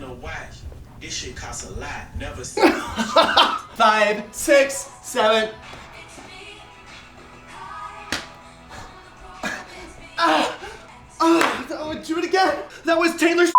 wanna watch. This shit costs a lot. Never see. 5, 6, 7. Oh, do it again. That was Taylor's.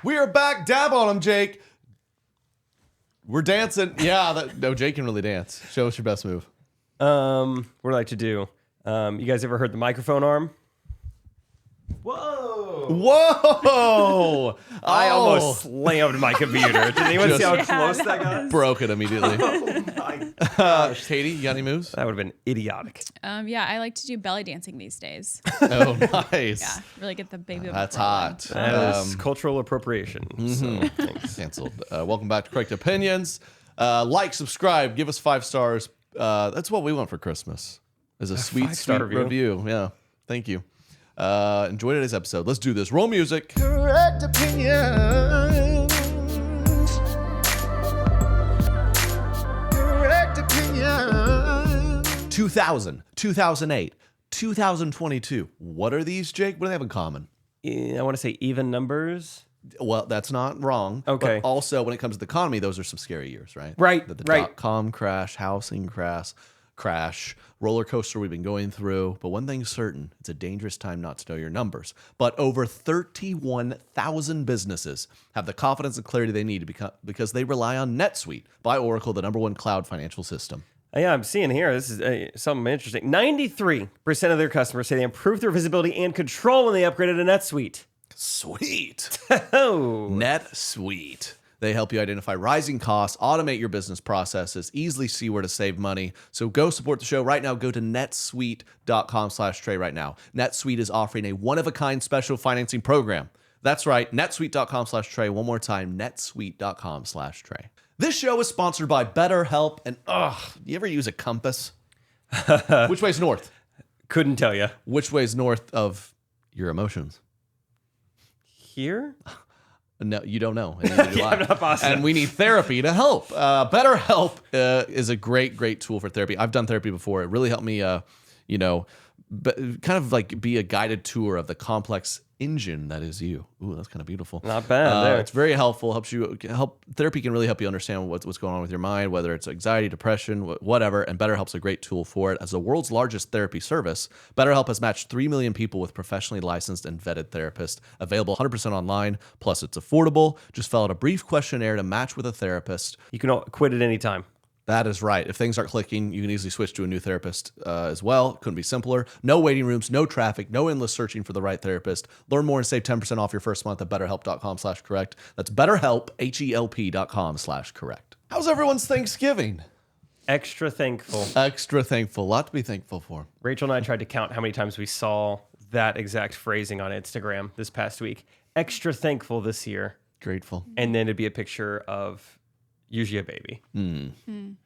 We are back. Dab on him, Jake. We're dancing. Yeah, no, Jake can really dance. Show us your best move. What do I like to do? You guys ever heard the microphone arm? Whoa! Whoa! I almost slammed my computer. Did anyone see how close that got? Broke it immediately. Oh my gosh. Katie, you got any moves? That would have been idiotic. Yeah, I like to do belly dancing these days. Oh, nice. Yeah, really get the baby. That's rolling. hot. That is cultural appropriation. So, thanks. Canceled. Welcome back to Correct Opinions. Like, subscribe, give us 5 stars. That's what we want for Christmas. Is a sweet 5-star review. Yeah. Thank you. Enjoy today's episode. Let's do this. Roll music. Correct Opinions. Correct Opinions. 2000, 2008, 2022. What are these, Jake? What do they have in common? I want to say even numbers. Well, that's not wrong. Okay. But also, when it comes to the economy, those are some scary years, right? Right, The right. dot-com crash, housing crash, roller coaster we've been going through. But one thing's certain, it's a dangerous time not to know your numbers. But over 31,000 businesses have the confidence and clarity they need because they rely on NetSuite by Oracle, the #1 cloud financial system. Yeah, I'm seeing here. This is something interesting. 93% of their customers say they improved their visibility and control when they upgraded to NetSuite. Sweet. Oh. NetSuite. They help you identify rising costs, automate your business processes, easily see where to save money. So go support the show right now. Go to netsuite.com/Trey right now. NetSuite is offering a one-of-a-kind special financing program. That's right, netsuite.com/Trey. One more time, netsuite.com/Trey. This show is sponsored by BetterHelp. And, you ever use a compass? Which way's north? Couldn't tell you. Which way's north of your emotions? Here? No, you don't know. And neither do I. I'm not positive. And we need therapy to help. BetterHelp is a great tool for therapy. I've done therapy before. It really helped me, kind of like be a guided tour of the complex engine that is you. Ooh, that's kind of beautiful. Not bad. There. It's very helpful. Therapy can really help you understand what's going on with your mind, whether it's anxiety, depression, whatever. And BetterHelp's a great tool for it. As the world's largest therapy service, BetterHelp has matched 3 million people with professionally licensed and vetted therapists. Available 100% online. Plus, it's affordable. Just fill out a brief questionnaire to match with a therapist. You can quit at any time. That is right. If things aren't clicking, you can easily switch to a new therapist as well. Couldn't be simpler. No waiting rooms, no traffic, no endless searching for the right therapist. Learn more and save 10% off your first month at betterhelp.com/correct. That's BetterHelp, HELP.com/correct. How's everyone's Thanksgiving? Extra thankful. Extra thankful. A lot to be thankful for. Rachel and I tried to count how many times we saw that exact phrasing on Instagram this past week. Extra thankful this year. Grateful. And then it'd be a picture of usually a baby.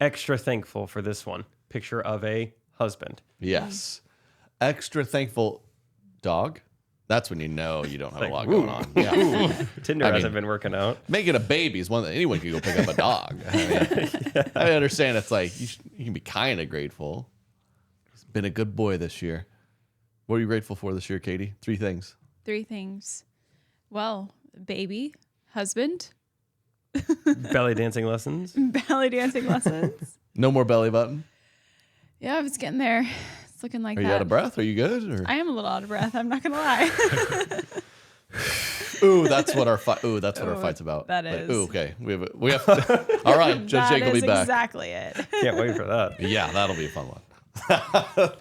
Extra thankful for this one. Picture of a husband. Yes. Extra thankful. Dog? That's when you know you don't have a lot going on. Yeah. Tinder hasn't been working out. Making a baby is one that anyone can go pick up a dog. I understand it's like you can be kind of grateful. He's been a good boy this year. What are you grateful for this year, Katie? 3 things. 3 things. Well, baby, husband, Belly dancing lessons. belly dancing lessons. No more belly button. Yeah, it's getting there. It's looking like Are that. you out of breath? Are you good? Or? I am a little out of breath. I'm not gonna lie. Ooh, that's what our fight. Ooh, that's what our fight's about. That Like, is. ooh, okay. We have. All right, Judge Jake will be back. Exactly it. Can't wait for that. Yeah, that'll be a fun one. I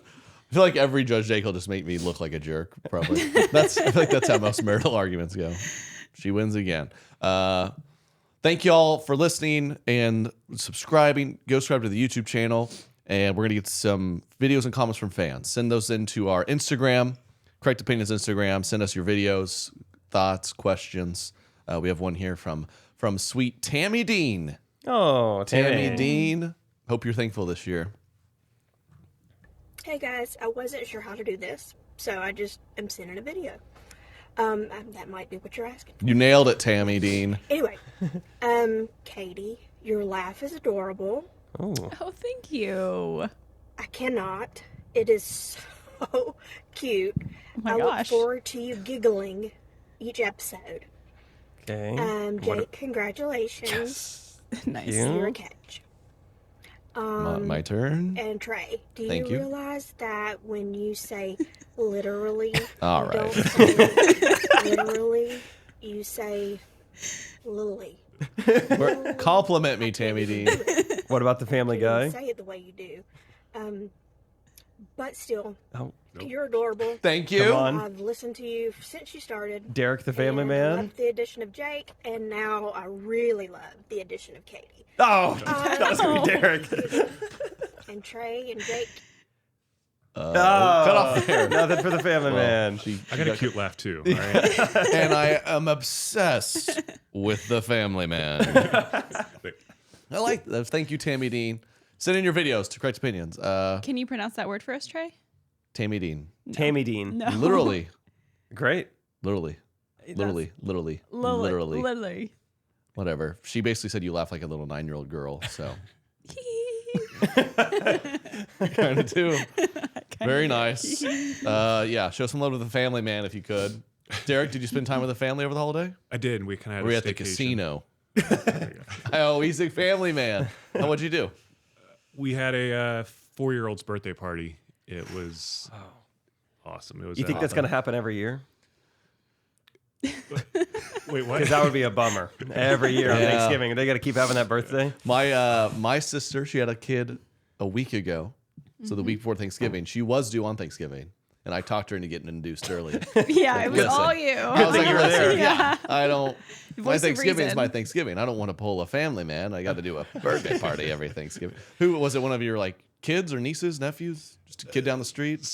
feel like every Judge Jake will just make me look like a jerk. Probably. I feel like that's how most marital arguments go. She wins again. Thank you all for listening and subscribing. Go subscribe to the YouTube channel, and we're gonna get some videos and comments from fans. Send those into our Instagram, Correct Opinions Instagram. Send us your videos, thoughts, questions. We have one here from sweet Tammy Dean. Oh, Tammy Dean. Hope you're thankful this year. Hey guys, I wasn't sure how to do this, So I just am sending a video. That might be what you're asking. You nailed it, Tammy Dean. Anyway, Katie, your laugh is adorable. Oh. Oh, thank you. I cannot. It is so cute. Oh my I look gosh. forward to you giggling each episode. Okay. Jake, congratulations. Nice. You? You're a catch. My turn. And Trey, do Thank you. realize that when you say literally, All you right. don't say literally, you say lily. Compliment me, Tammy Dean. What about the Family You Guy? say it the way you do. But still, Oh, you're adorable. Thank you. Come on. I've listened to you since you started. Derek the Family and I Man. loved the addition of Jake, and now I really love the addition of Katie. Oh, that was going to be Derek. And Trey and Jake. Cut off there. Nothing for the Family Man. I got a cute laugh too. All right. And I am obsessed with the Family Man. I like that. Thank you, Tammy Dean. Send in your videos to Correct Opinions. Can you pronounce that word for us, Trey? Tammy Dean. Tammy Dean. No. Literally. Great. Literally. Literally. Literally. Whatever. She basically said you laugh like a little 9-year-old girl, so. Kind of do. Very nice. Yeah, show some love to the Family Man if you could. Derek, did you spend time with the family over the holiday? I did. And we kind of Were had we a at the staycation. casino? Oh, he's a family man. And what'd you do? We had a 4-year-old's birthday party. It was awesome. It was. You think that's going to happen every year? Wait, what? Because that would be a bummer. Every year on Yeah. Thanksgiving, they got to keep having that birthday. My sister, she had a kid a week ago. So the week before Thanksgiving, she was due on Thanksgiving. And I talked her into getting induced early. Yeah, it was Listen. all you. I was like, you were there. "Listen, yeah, I don't. My Voice of Thanksgiving is reason. my Thanksgiving. I don't want to pull a family man. I got to do a birthday party every Thanksgiving. Who was it? One of your like kids or nieces, nephews? Just a kid down the street?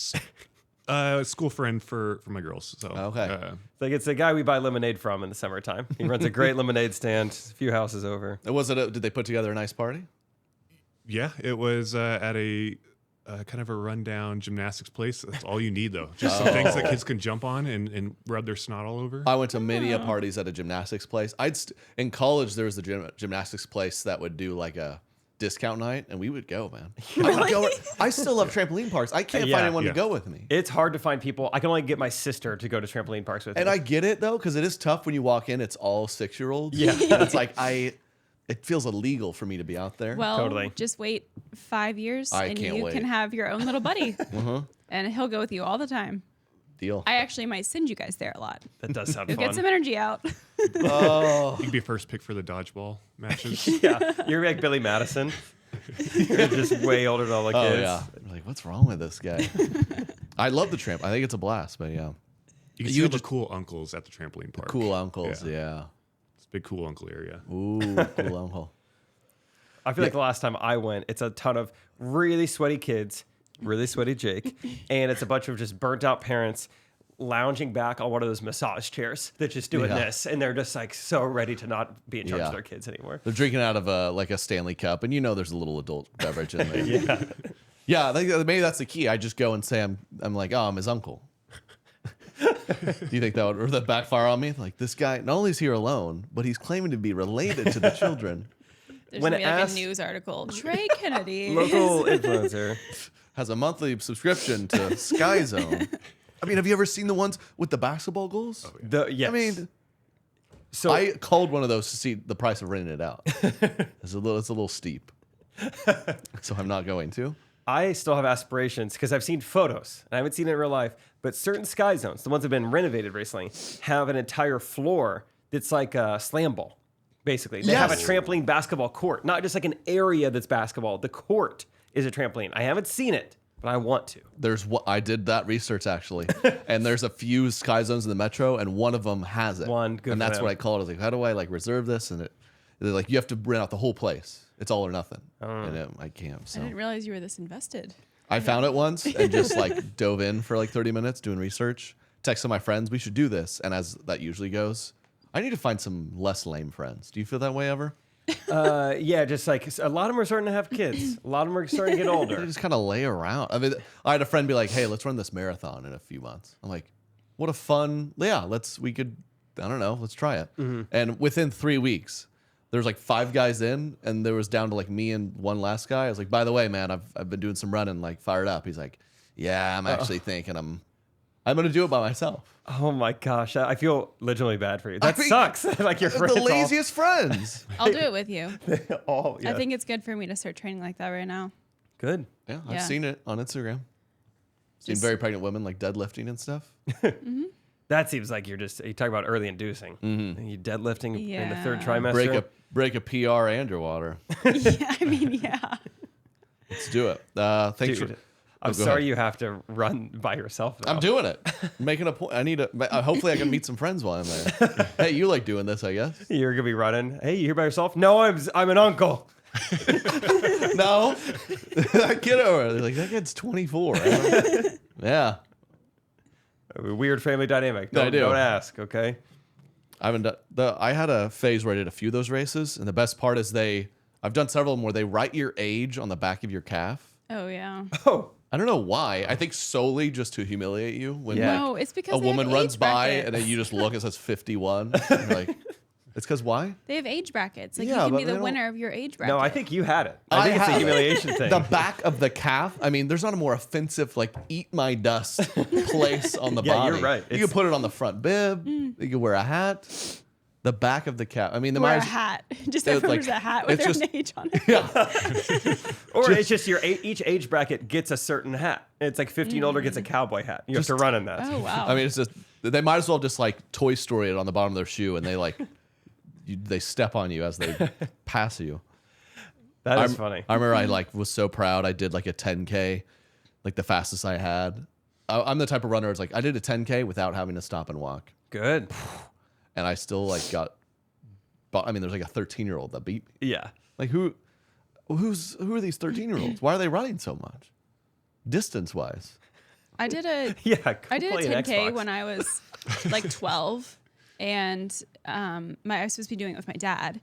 School friend for my girls. So Okay. Like it's the guy we buy lemonade from in the summertime. He runs a great lemonade stand a few houses over. Was it? Did they put together a nice party? yeah, it was at a kind of a rundown gymnastics place. That's all you need though. Just some things that kids can jump on and rub their snot all over. I went to many a parties at a gymnastics place. In college there was a gymnastics place that would do like a discount night, and we would go, man. I would go. I still love trampoline parks. I can't Yeah, find anyone yeah. to go with me. It's hard to find people. I can only get my sister to go to trampoline parks with And me. I get it though, because it is tough when you walk in. It's all 6-year-olds. Yeah. And it's like it feels illegal for me to be out there. Well, Totally. just wait 5 years I and can't you wait. can have your own little buddy. And he'll go with you all the time. Deal. I actually might send you guys there a lot. That does sound You'll get some fun. energy out. Oh, You could be first pick for the dodgeball matches. Yeah, you're like Billy Madison. You're just way older than all the kids. oh yeah. I'm like, what's wrong with this guy? I love the tramp. I think it's a blast, but yeah. You can You see all just- the cool uncles at the trampoline park. Cool uncles, Yeah. yeah. It's a big cool uncle area. Ooh, cool uncle. I feel like the last time I went, it's a ton of really sweaty kids, really sweaty Jake, and it's a bunch of just burnt out parents lounging back on one of those massage chairs that's just doing Yeah. this, and they're just like so ready to not be in charge Yeah. of their kids anymore. They're drinking out of like a Stanley cup, and there's a little adult beverage in there. Yeah. Yeah, I think maybe that's the key. I just go and say I'm like, oh, I'm his uncle. Do you think that would backfire on me? Like, this guy, not only is he here alone, but he's claiming to be related to the children. There's When going to be like asked- a news article. Trey Kennedy. Local influencer. Has a monthly subscription to Sky Zone. I mean, have you ever seen the ones with the basketball goals? Yes. I mean, so I called one of those to see the price of renting it out. It's a little steep. So I'm not going to. I still have aspirations because I've seen photos and I haven't seen it in real life, but certain Sky Zones, the ones that have been renovated recently, have an entire floor that's like a slam ball. Basically, they have a Yes. trampoline basketball court, not just like an area that's basketball. The court is a trampoline. I haven't seen it, but I want to. There's what I did that research actually, and there's a few Sky Zones in the metro, and one of them has it. Good and for that's them. what I called. I was like, how do I like reserve this? And they're like, you have to rent out the whole place. It's all or nothing. And I can't. I So didn't realize you were this invested. I found it once and just like dove in for like 30 minutes doing research. Texted my friends, we should do this. And as that usually goes, I need to find some less lame friends. Do you feel that way ever? Yeah, just like a lot of them are starting to have kids. A lot of them are starting to get They older. just kind of lay around. I mean, I had a friend be like, "Hey, let's run this marathon in a few months." I'm like, "What a fun! Yeah, let's try it." And within 3 weeks, there's like 5 guys in, and there was down to like me and one last guy. I was like, "By the way, man, I've been doing some running, like fired up." He's like, "Yeah, I'm actually thinking I'm gonna do it by myself." Oh my gosh, I feel legitimately bad for you. That I mean, sucks. Like your friends The laziest friends. I'll do it with you. all yeah. I think it's good for me to start training like that right now. Good. Yeah, Yeah. I've seen it on Instagram. Seen Just- very pregnant women like deadlifting and stuff. That seems like you talk about early inducing. You deadlifting in the third Yeah. trimester. Break a PR and your water. Yeah, I mean, yeah. Let's do it. Thanks Dude, for. I'm go sorry ahead. you have to run by yourself. Though. I'm doing it. Making a point. I need to. Hopefully, I can meet some friends while I'm there. Hey, you like doing this? I guess. You're gonna be running. Hey, you here by yourself? No, I'm an uncle. No, that kid over there. They're like, that kid's 24. Yeah, A weird family dynamic. I do. Don't ask. Okay. I haven't done. I had a phase where I did a few of those races, and the best part is I've done several of them where they write your age on the back of your calf. Oh, yeah. Oh, I don't know why. I think solely just to humiliate you when Yeah. No, like it's because a they have woman age runs by brackets. and then you just look, it says 51. And you're like, it's because why? They have age brackets. Like, Yeah, you can but be they the don't- winner of your age bracket. no, I think you had it. I think it's a have humiliation thing. The back of the calf. I mean, there's not a more offensive, like, eat my dust place on the Yeah, body. you're right. You It's- can put it on the front bib. You can wear a hat. The back of the calf. I mean, the wear a might- hat. Just It's everyone like- wears a hat with it's their just- own age on it. Or it's just each age bracket gets a certain hat. It's like 15 older gets a cowboy hat. You have to run in that. Oh, wow. I mean, it's just they might as well just like Toy Story it on the bottom of their shoe, and they like they step on you as they pass you. That is funny. I remember I like was so proud. I did like a 10K, like the fastest I had. I'm the type of runner. It's like I did a 10K without having to stop and walk, Good. and I still like got. But I mean, there's like a 13-year-old that beat me. Yeah. Like who are these 13-year-olds? Why are they running so much, distance wise? I did a Yeah. Go I did a play an 10K Xbox. when I was like 12, and I was supposed to be doing it with my dad,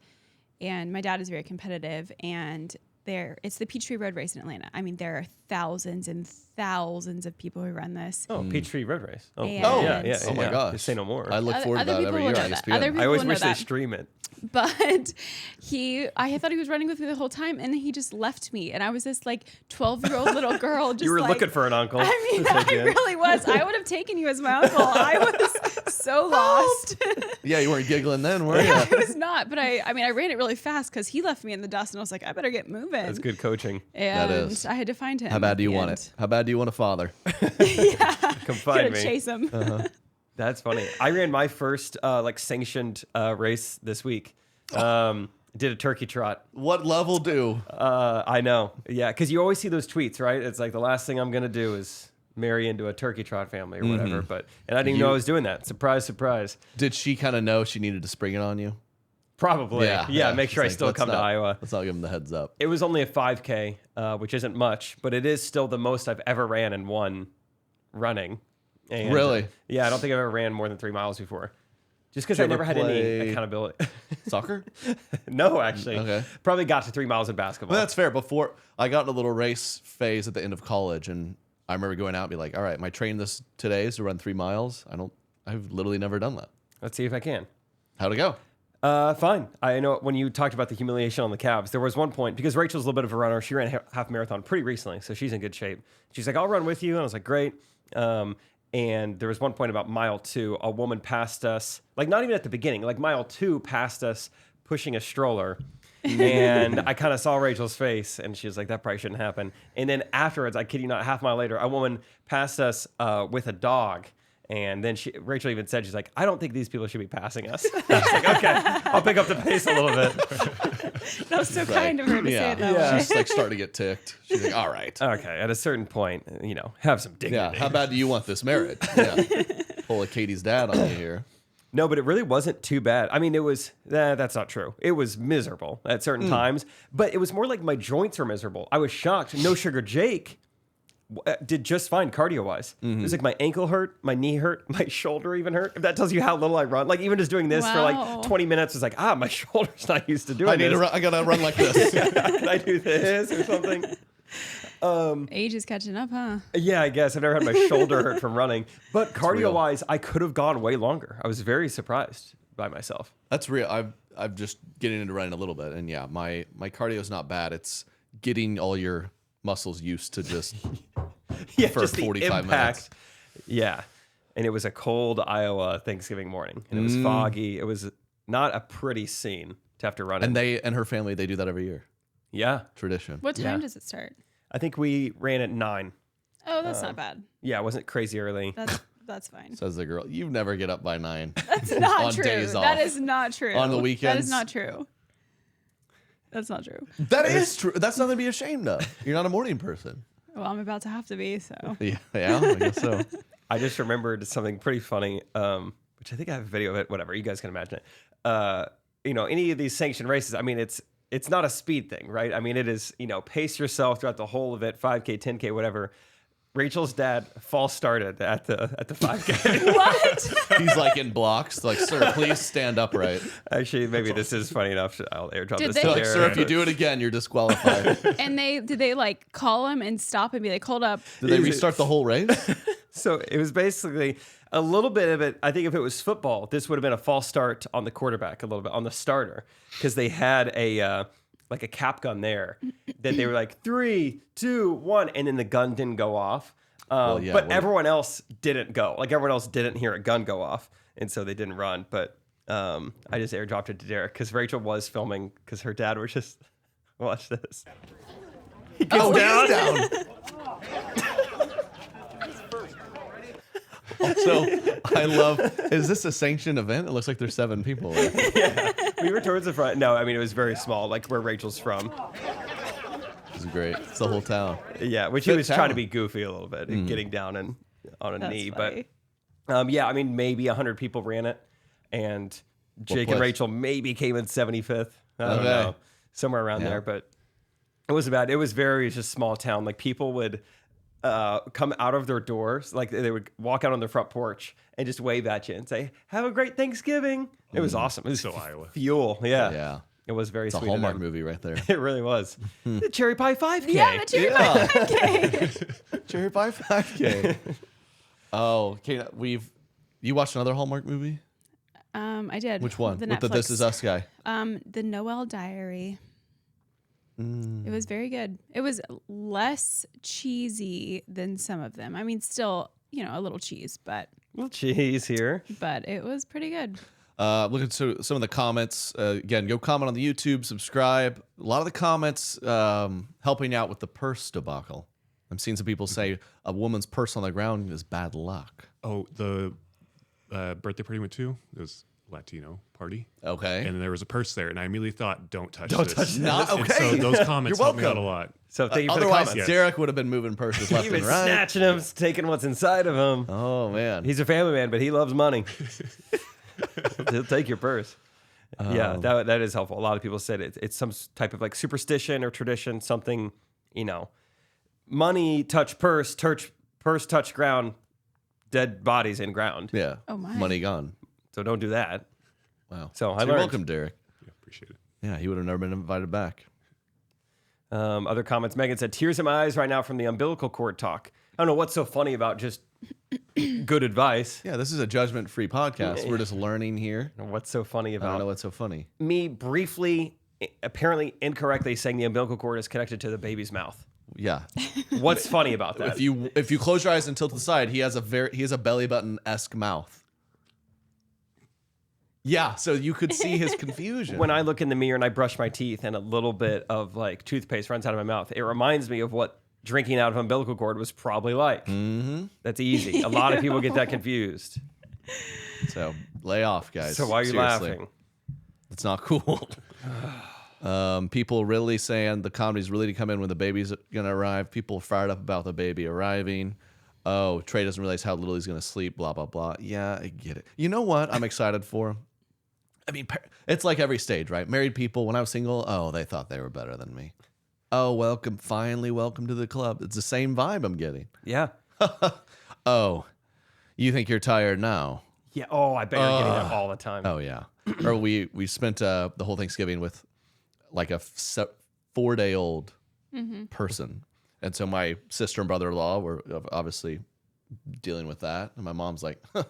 and my dad is very competitive, and it's the Peachtree Road Race in Atlanta. I mean, there are thousands and thousands of people who run this. Oh, Peachtree Road Race. Oh, And- yeah, yeah. Oh my yeah. gosh. Just say no more. I look forward to Other that people every will year know on that. ESPN. Other people I always will know wish they that. stream it. But I thought he was running with me the whole time, and then he just left me, and I was this like 12-year-old little girl. Just You were like, looking for an uncle. I mean, to I take in. really was. I would have taken you as my uncle. I was so lost. Yeah, you weren't giggling then, were you? I was not, but I mean, I ran it really fast because he left me in the dust, and I was like, I better get moving. That's good coaching. And That is. I had to find him. How bad at do you the want end. it? How bad do you want a father? Come find Gotta me. chase him. That's funny. I ran my first like sanctioned race this week. Did a turkey trot. What level do? I know. Yeah, because you always see those tweets, right? It's like the last thing I'm gonna do is marry into a turkey trot family or whatever. And I didn't even know I was doing that. Surprise, surprise. Did she kind of know she needed to spring it on you? Probably. Yeah. Make sure I It's like, still let's come to not- Iowa. Let's not give them the heads up. It was only a 5K, which isn't much, but it is still the most I've ever ran in one running. And, Really? Yeah, I don't think I've ever ran more than 3 miles before. Just because Did you I never ever had play any accountability. Soccer? No, actually. Okay. Probably got to 3 miles in basketball. Well, that's fair. Before I got in a little race phase at the end of college, and I remember going out and be like, all right, my train this today is to run 3 miles. I've literally never done that. Let's see if I can. How'd it go? Fine. I know when you talked about the humiliation on the calves, there was one point, because Rachel's a little bit of a runner. She ran a half marathon pretty recently, so she's in good shape. She's like, I'll run with you. And I was like, great. And there was one point about mile 2, a woman passed us, like not even at the beginning, like mile 2 passed us pushing a stroller. And I kind of saw Rachel's face, and she was like, that probably shouldn't happen. And then afterwards, I kid you not, half mile later, a woman passed us with a dog. And then Rachel even said, she's like, I don't think these people should be passing us. I was like, okay, I'll pick up the pace a little bit. That was so kind of her to say it that way. She's like starting to get ticked. She's like, all right. Okay, at a certain point, have some Yeah. dignity. How bad do you want this marriage? Yeah. Pull a Katie's dad on you here. No, but it really wasn't too bad. I mean, it was, that's not true. It was miserable at certain times, but it was more like my joints were miserable. I was shocked. No Sugar Jake, did just fine cardio wise. It was like my ankle hurt, my knee hurt, my shoulder even hurt. If that tells you how little I run, like even just doing this for like 20 minutes was like, my shoulder's not used to doing this. I gotta run like this. Can I do this or something? Age is catching up, huh? Yeah, I guess I've never had my shoulder hurt from running, but cardio wise, I could have gone way longer. I was very surprised by myself. That's real. I'm just getting into running a little bit, and yeah, my cardio is not bad. It's getting all your muscles used to just for just the 45 impact. minutes. Yeah, and it was a cold Iowa Thanksgiving morning, and it was foggy. It was not a pretty scene to have to run. And her family, they do that every year. Yeah, Tradition. What time does it start? I think we ran at 9. Oh, that's not bad. Yeah, it wasn't crazy early. That's fine. Says the girl. You never get up by 9. That's not on true. days off. That is not true. On the That weekends? is not true. That's not true. That is true. That's nothing to be ashamed of. You're not a morning person. Well, I'm about to have to be, so. Yeah, I guess so. I just remembered something pretty funny, which I think I have a video of it. Whatever, you guys can imagine it. Any of these sanctioned races, I mean, it's not a speed thing, right? I mean, it is, pace yourself throughout the whole of it, 5K, 10K, whatever. Rachel's dad false started at the 5K. What? He's like in blocks. Like, sir, please stand upright. Actually, maybe this is funny enough. I'll airdrop Did this they- to Like, Derek. sir, if you do it again, you're disqualified. And did they like call him and stop and be like, hold up? Did they restart the whole race? So it was basically a little bit of it. I think if it was football, this would have been a false start on the quarterback, a little bit on the starter, because they had a cap gun there that they were like 3, 2, 1, and then the gun didn't go off. But everyone else didn't go. Like everyone else didn't hear a gun go off, and so they didn't run. But I just airdropped it to Derek because Rachel was filming because her dad was just watch this. He goes down. Also, I love. Is this a sanctioned event? It looks like there's 7 people there. Yeah, we were towards the front. No, I mean it was very small, like where Rachel's from. This is great. It's the whole town. Yeah, which he Good was town. trying to be goofy a little bit and getting down and on a That's knee. funny. But I mean maybe 100 people ran it, and Jake and place? Rachel maybe came in 75th. I don't Okay. know, somewhere around Yeah. there. But it wasn't bad. It was very just small town. Like people would come out of their doors, like they would walk out on their front porch and just wave at you and say, "Have a great Thanksgiving." It was awesome. It was So Iowa. fuel. Yeah, Yeah. It was very It's a sweet. of Hallmark them. movie right there. It really was. The Cherry Pie 5K. Yeah, the cherry pie 5K. Cherry Pie 5K. Oh, okay. You watched another Hallmark movie? I did. Which one? The With the Netflix. This Is Us guy. The Noel Diary. It was very good. It was less cheesy than some of them. I mean, still, a little cheese, but Little cheese here. it was pretty good. Look at some of the comments. Again, go comment on the YouTube, subscribe. A lot of the comments helping out with the purse debacle. I'm seeing some people say a woman's purse on the ground is bad luck. Oh, the birthday party we went to, it was Latino party. Okay. And there was a purse there, and I immediately thought, don't touch this. Don't touch this. Not And so okay. those comments You're helped me out a welcome. lot. So thank you for the Otherwise, comments. Derek would have been moving purses left You've been and right. snatching him, taking what's inside of him. Oh man. He's a family man, but he loves money. He'll take your purse. Yeah, that is helpful. A lot of people said it's some type of like superstition or tradition, something, money touch purse, purse touch ground, dead bodies in ground. Yeah. Oh, my. Money gone. So don't do that. Wow. So I You're learned. welcome, Derek. Yeah, appreciate it. Yeah, he would have never been invited back. Other comments. Megan said, tears in my eyes right now from the umbilical cord talk. I don't know what's so funny about just good advice. Yeah, this is a judgment-free podcast. We're just learning here. And what's so funny I don't about know what's so funny. me briefly, apparently incorrectly saying the umbilical cord is connected to the baby's mouth. Yeah. What's funny about that? If you close your eyes and tilt to the side, he has a belly button-esque mouth. Yeah, so you could see his confusion. When I look in the mirror and I brush my teeth and a little bit of like toothpaste runs out of my mouth, it reminds me of what drinking out of umbilical cord was probably like. Mm-hmm. That's easy. A lot of people get that confused. So lay off, guys. So why are you Seriously. laughing? It's not cool. People really saying the comedy's really to come in when the baby's gonna arrive. People fired up about the baby arriving. Oh, Trey doesn't realize how little he's gonna sleep. Blah blah blah. Yeah, I get it. You know what? I'm excited for. I mean, it's like every stage, right? Married people. When I was single, oh, they thought they were better than me. oh, welcome, finally, welcome to the club. It's the same vibe I'm getting. Yeah. Oh, you think you're tired now? Yeah. Oh, I bet you're getting that all the time. Oh yeah. Or we spent the whole Thanksgiving with like a 4-day-old person, and so my sister and brother-in-law were obviously dealing with that, and my mom's like, huh,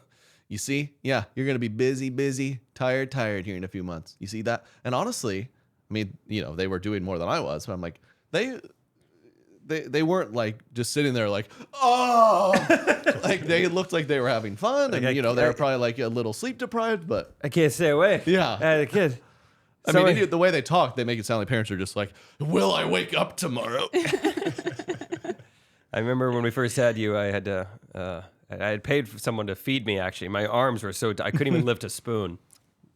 "You see, yeah, you're gonna be busy, tired here in a few months. You see that?" And honestly, I mean, they were doing more than I was, but I'm like, they weren't like just sitting there like, oh, like they looked like they were having fun, and they were probably like a little sleep deprived, but I can't stay away. Yeah. I had a kid. I mean, the way they talk, they make it sound like parents are just like, will I wake up tomorrow? I remember when we first had you, I had paid for someone to feed me. Actually, my arms were so I couldn't even lift a spoon.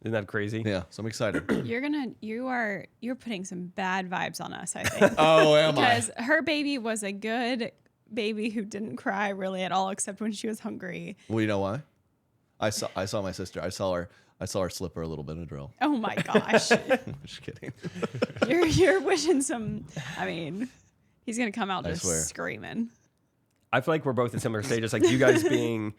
Isn't that crazy? Yeah, so I'm excited. You're putting some bad vibes on us, I think. Oh, am I? Because her baby was a good baby who didn't cry really at all, except when she was hungry. Well, you know why? I saw my sister. I saw her slip her a little Benadryl. Oh my gosh. I'm just kidding. You're wishing some. I mean, he's gonna come out I just swear. screaming. I feel like we're both in similar stages. Like you guys being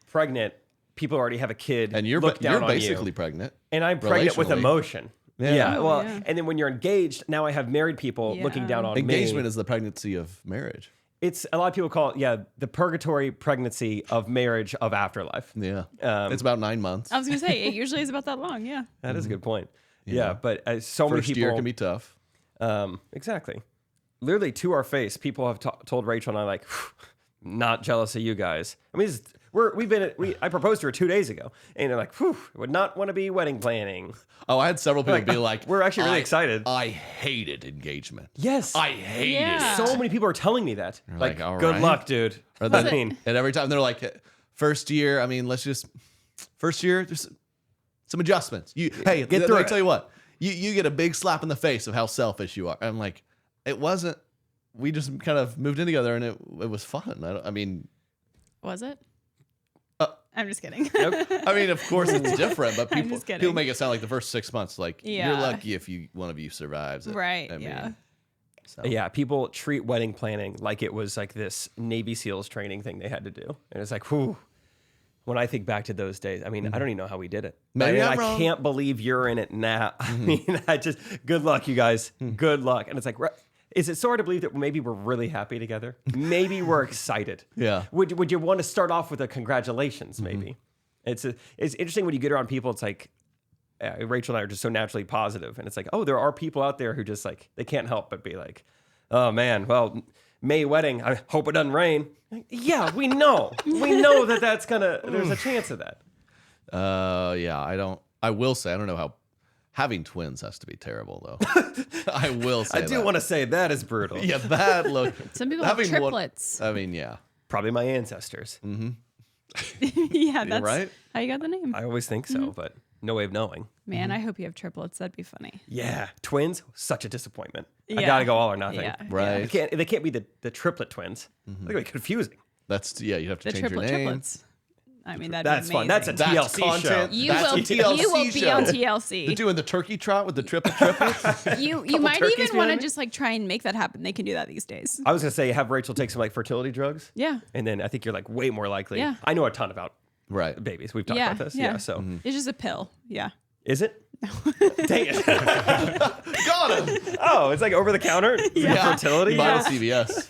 pregnant, people already have a kid, And you're basically you. pregnant. And I'm pregnant with relationally. emotion. Yeah. Yeah. Oh, Well, yeah. and then when you're engaged, now I have married people Yeah. looking down on Engagement me. is the pregnancy of marriage. It's a lot of people call it, the purgatory pregnancy of marriage of afterlife. Yeah, Um, it's about 9 months. I was gonna say it usually is about that long. Yeah. That is a good point. Yeah, but so many First people. year can be tough. Exactly. Literally to our face, people have told Rachel and I like, not jealous of you guys. I mean, I proposed to her 2 days ago, and they're like, would not want to be wedding planning. Oh, I had several people be like, we're actually really excited. I hated engagement. Yes. I hated Yeah. it. So many people are telling me that. like, Like, all good right. luck, dude. Or then- I mean, And every time they're like, first year, I mean, first year, there's some adjustments. Hey, Get let through me it. tell you what, you get a big slap in the face of how selfish you are. I'm like, it wasn't, we just kind of moved in together and it was fun. I mean, Was it? I'm just kidding. I mean, of course it's different, but I'm people just kidding. people make it sound like the first 6 months, like you're Yeah. lucky if one of you survives it. Right, I mean, yeah. so. yeah, people treat wedding planning like it was like this Navy SEALs training thing they had to do. And it's like, whew. When I think back to those days, I mean, I don't even know how we did it. Maybe I I'm wrong. can't believe you're in it now. I mean, good luck, you guys. Good luck. And it's like, is it so hard to believe that maybe we're really happy together? Maybe we're excited. Yeah. Would you want to start off with a congratulations, maybe? It's interesting when you get around people, it's like, Rachel and I are just so naturally positive. And it's like, oh, there are people out there who just like, they can't help but be like, oh man, well, May wedding, I hope it doesn't rain. Like, yeah, we know. We know that's there's a chance of that. Yeah, I will say, I don't know how having twins has to be terrible though. I will say I do want to say that is brutal. Yeah, that look. Some people have having triplets. I mean, yeah. Probably my ancestors. Yeah, that's right? how you got the name. I always think so, but no way of knowing. Man, I hope you have triplets. That'd be funny. Yeah, twins, such a disappointment. I Yeah. gotta go all or nothing. Yeah. Right. They can't be the triplet twins. They're gonna be confusing. That's you have to The change your name. triplets. I mean, That's be fun. That's a amazing. That's TLC content. show. You That's will, a TLC you will be show. on They're TLC. doing the turkey trot with the triplets. You Couple might turkeys even want to behind me? just like try and make that happen. They can do that these days. I was gonna say have Rachel take some like fertility drugs. Yeah. And then I think you're like way more likely. Yeah. I know a ton about Right. babies. We've talked Yeah, about this. yeah. Yeah. So It's just a pill. Yeah. is it? Dang it. Got him. Oh, it's like over the counter Yeah. fertility. Buy it at CVS.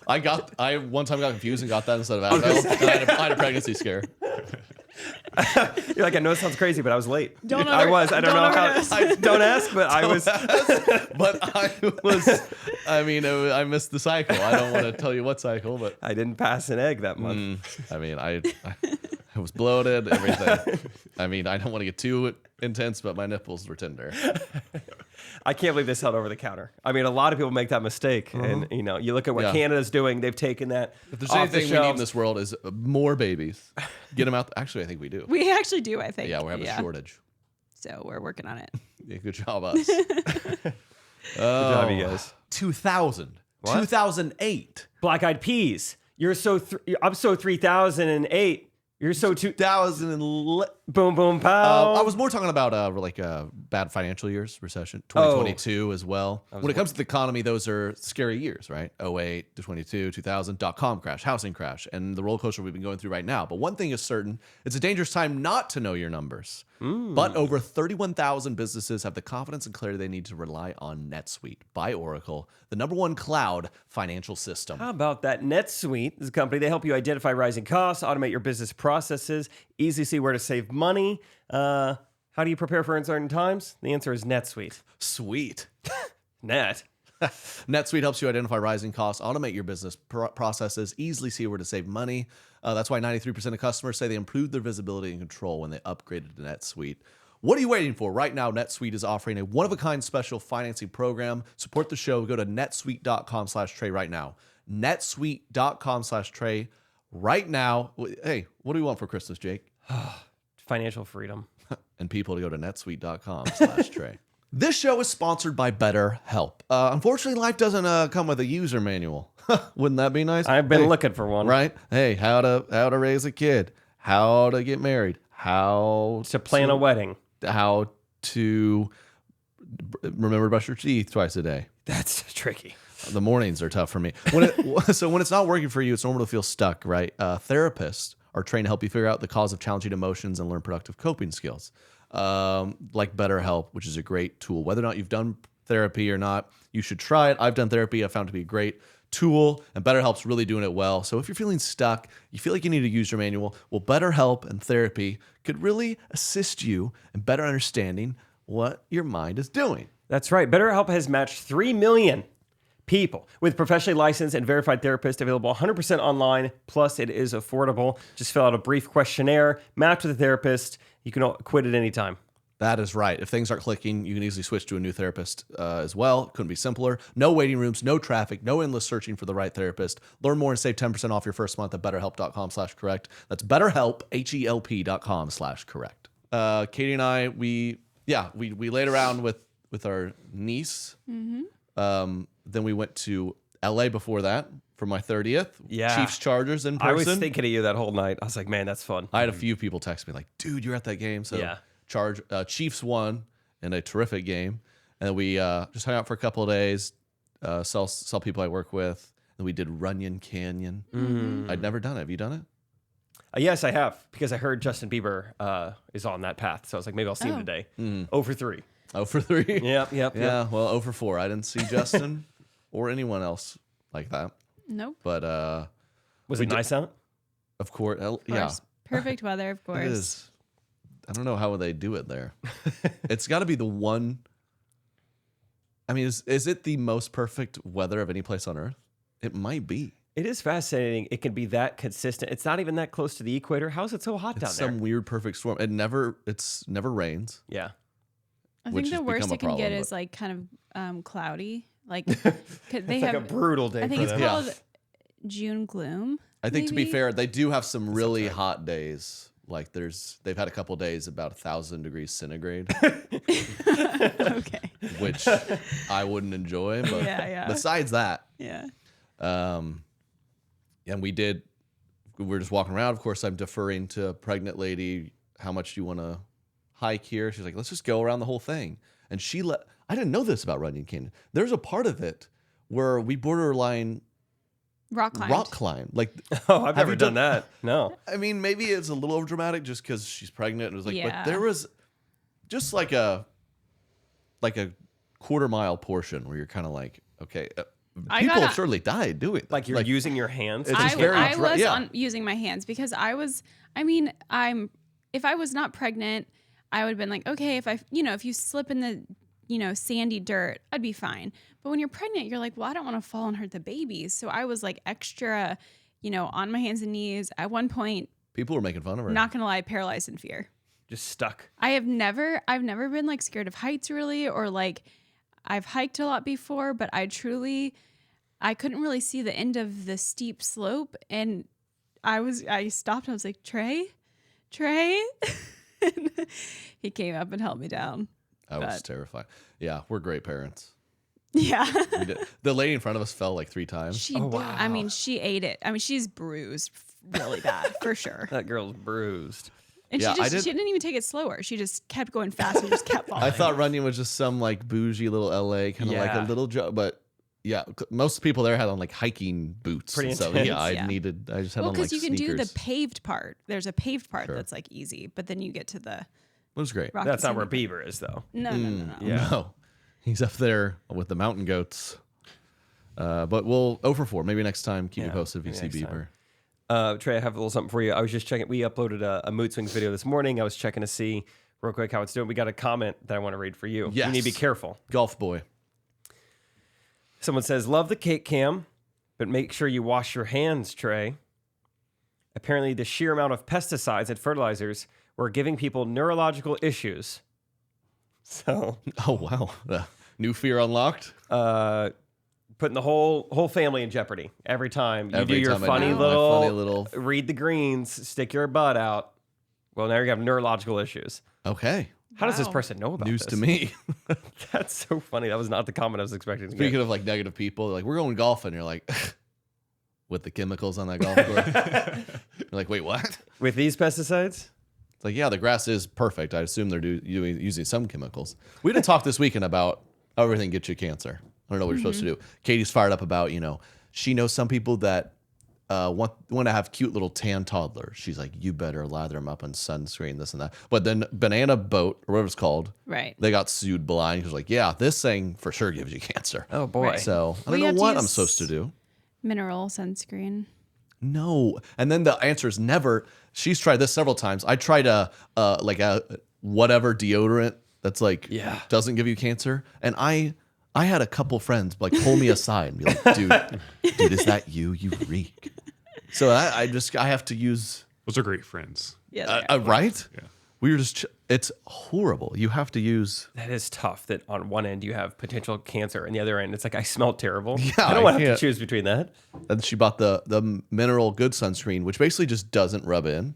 I one time got confused and got that instead of Advil. And I had a pregnancy scare. You're like, I know it sounds crazy, but I was late. Don't I was. I don't know how. overdose. Don't ask, but I was. But I was. I mean, I missed the cycle. I don't want to tell you what cycle, but I didn't pass an egg that month. I mean, I was bloated. Everything. I mean, I don't want to get too intense, but my nipples were tender. I can't believe this held over the counter. I mean, a lot of people make that mistake, and you look at what Yeah. Canada's doing. They've taken that. If there's off the anything we need in shelves. this world is more babies. Get them out. Actually, I think we do. We actually do, I think. Yeah, we have a shortage. So we're working on it. Yeah, good job, us. Good job, you guys. 2000. What? 2008. Black Eyed Peas. You're so. I'm so 3008. You're so 2011. Boom, boom, pow. I was more talking about bad financial years, recession, 2022 as well. When it comes to the economy, those are scary years, right? 08 to 22, 2000, dot-com crash, housing crash, and the roller coaster we've been going through right now. But one thing is certain, it's a dangerous time not to know your numbers. But over 31,000 businesses have the confidence and clarity they need to rely on NetSuite by Oracle, the #1 cloud financial system. How about that? NetSuite is a company. They help you identify rising costs, automate your business processes, easily see where to save money. How do you prepare for uncertain times? The answer is NetSuite. Sweet. Net. NetSuite helps you identify rising costs, automate your business processes, easily see where to save money. That's why 93% of customers say they improved their visibility and control when they upgraded to NetSuite. What are you waiting for? Right now, NetSuite is offering a one-of-a-kind special financing program. Support the show. Go to netsuite.com/Trey right now. netsuite.com/Trey right now. Hey, what do we want for Christmas, Jake? Financial freedom. And people to go to netsuite.com/Trey. This show is sponsored by BetterHelp. Unfortunately, life doesn't come with a user manual. Wouldn't that be nice? I've been looking for one. Right? Hey, how to raise a kid, how to get married, how To plan a wedding. how to remember to brush your teeth twice a day. That's tricky. The mornings are tough for me. So when it's not working for you, it's normal to feel stuck, right? Therapists are trained to help you figure out the cause of challenging emotions and learn productive coping skills. Like BetterHelp, which is a great tool. Whether or not you've done therapy or not, you should try it. I've done therapy. I found it to be a great tool, and BetterHelp's really doing it well. So if you're feeling stuck, you feel like you need a user manual, well, BetterHelp and therapy could really assist you in better understanding what your mind is doing. That's right. BetterHelp has matched 3 million people with professionally licensed and verified therapists, available 100% online. Plus, it is affordable. Just fill out a brief questionnaire, match with a therapist. You can quit at any time. That is right. If things aren't clicking, you can easily switch to a new therapist as well. Couldn't be simpler. No waiting rooms, no traffic, no endless searching for the right therapist. Learn more and save 10% off your first month at betterhelp.com/correct. That's BetterHelp, HELP.com/correct. Katie and I, we laid around with our niece. Mm-hmm. Then we went to LA before that for my 30th. Yeah. Chiefs Chargers in person. I was thinking of you that whole night. I was like, man, that's fun. I had a few people text me like, dude, you're at that game. So yeah. Chiefs won in a terrific game. And we just hung out for a couple of days, saw people I work with. And we did Runyon Canyon. Mm. I'd never done it. Have you done it? Yes, I have, because I heard Justin Bieber is on that path. So I was like, maybe I'll see him today. 0 for 3. 0 for 3? Yep. Yeah, well, 0 for 4. I didn't see Justin or anyone else like that. Nope. But was it nice out? Of course. Of course. Perfect weather, of course. It is. I don't know how they do it there. It's got to be the one. I mean, is it the most perfect weather of any place on Earth? It might be. It is fascinating. It can be that consistent. It's not even that close to the equator. How is it so hot down there? Some weird perfect storm. It's never rains. Yeah. I think the worst it can get is like kind of cloudy. Like they have like a brutal day. I think for it's them. called June gloom. I think to be maybe? fair, they do have some really hot days. Like they've had a couple of days about 1,000 degrees centigrade. Okay. Which I wouldn't enjoy. But Yeah. besides that, Yeah. and we were just walking around. Of course, I'm deferring to a pregnant lady. How much do you want to hike here? She's like, let's just go around the whole thing. And I didn't know this about Runyon Canyon. There's a part of it where we borderline Rock climb. Like, Oh, I've never done that. No. I mean, maybe it's a little over dramatic just because she's pregnant. And it was like, Yeah. but there was just like a quarter-mile portion where you're kind of like, okay, people have surely died doing that. Like you're using your hands. It's I just very was using my hands because if I was not pregnant, I would have been like, okay, if you slip in the, sandy dirt, I'd be fine. But when you're pregnant, you're like, well, I don't want to fall and hurt the babies. So I was like extra, on my hands and knees. At one point, people were making fun of her. not gonna lie, paralyzed in fear. Just stuck. I've never been like scared of heights really, or like I've hiked a lot before, but I couldn't really see the end of the steep slope. And I stopped. I was like, Trey. And he came up and held me down. I was terrified. Yeah, we're great parents. Yeah. We did. The lady in front of us fell like 3 times. She ate it. I mean, she's bruised really bad for sure. That girl's bruised. And Yeah, she didn't even take it slower. She just kept going fast and just kept falling. I thought Runyon was just some like bougie little LA kind of like a little joke, but yeah, most people there had on like hiking boots. Pretty so intense. yeah, I Yeah. just had on like because you can do the sneakers. paved part. There's a paved part Sure. that's like easy, but then you get to the It was great. rocky That's not where sandy Bieber is, though. part. No. Yeah. No, he's up there with the mountain goats. But we'll 0 for 4. Maybe next time keep me Yeah, posted if you maybe see next Bieber. Trey, I have a little something for you. I was just checking. We uploaded a mood swings video this morning. I was checking to see real quick how it's doing. We got a comment that I want to read for you. Yes. You need to be careful. Golf boy. Someone says, love the cake cam, but make sure you wash your hands, Trey. Apparently, the sheer amount of pesticides and fertilizers were giving people neurological issues. So, Oh wow, new fear unlocked. putting the whole family in jeopardy every time you Every do your time I funny do my little, funny little- read the greens, stick your butt out. Well, now you have neurological issues. Okay, How does this Wow. person know about news this? to me. That's so funny. That was not the comment I was expecting to get. Speaking of like negative people, like we're going golfing. You're like, with the chemicals on that golf course. You're like, wait, what? With these pesticides? It's like, yeah, the grass is perfect. I assume they're using some chemicals. We didn't talk this weekend about how everything gets you cancer. I don't know what you're supposed to do. Katie's fired up about, she knows some people that want to have cute little tan toddlers. She's like, you better lather them up on sunscreen, this and that. But then Banana Boat, or whatever it's called, Right. they got sued blind. He was like, yeah, this thing for sure gives you cancer. Oh, boy. Right. So I We don't have know to what I'm use- supposed to do. Mineral sunscreen. No. And then the answer is never. She's tried this several times. I tried a whatever deodorant that's like doesn't give you cancer. And I had a couple friends like pull me aside and be like, dude, is that you? You reek. So I have to use Those are great friends. Yeah. right? Yeah. We were just it's horrible. You have to use That is tough that on one end you have potential cancer and the other end it's like, I smell terrible. Yeah, I don't I want to have can't. to choose between that. and she bought the mineral good sunscreen, which basically just doesn't rub in.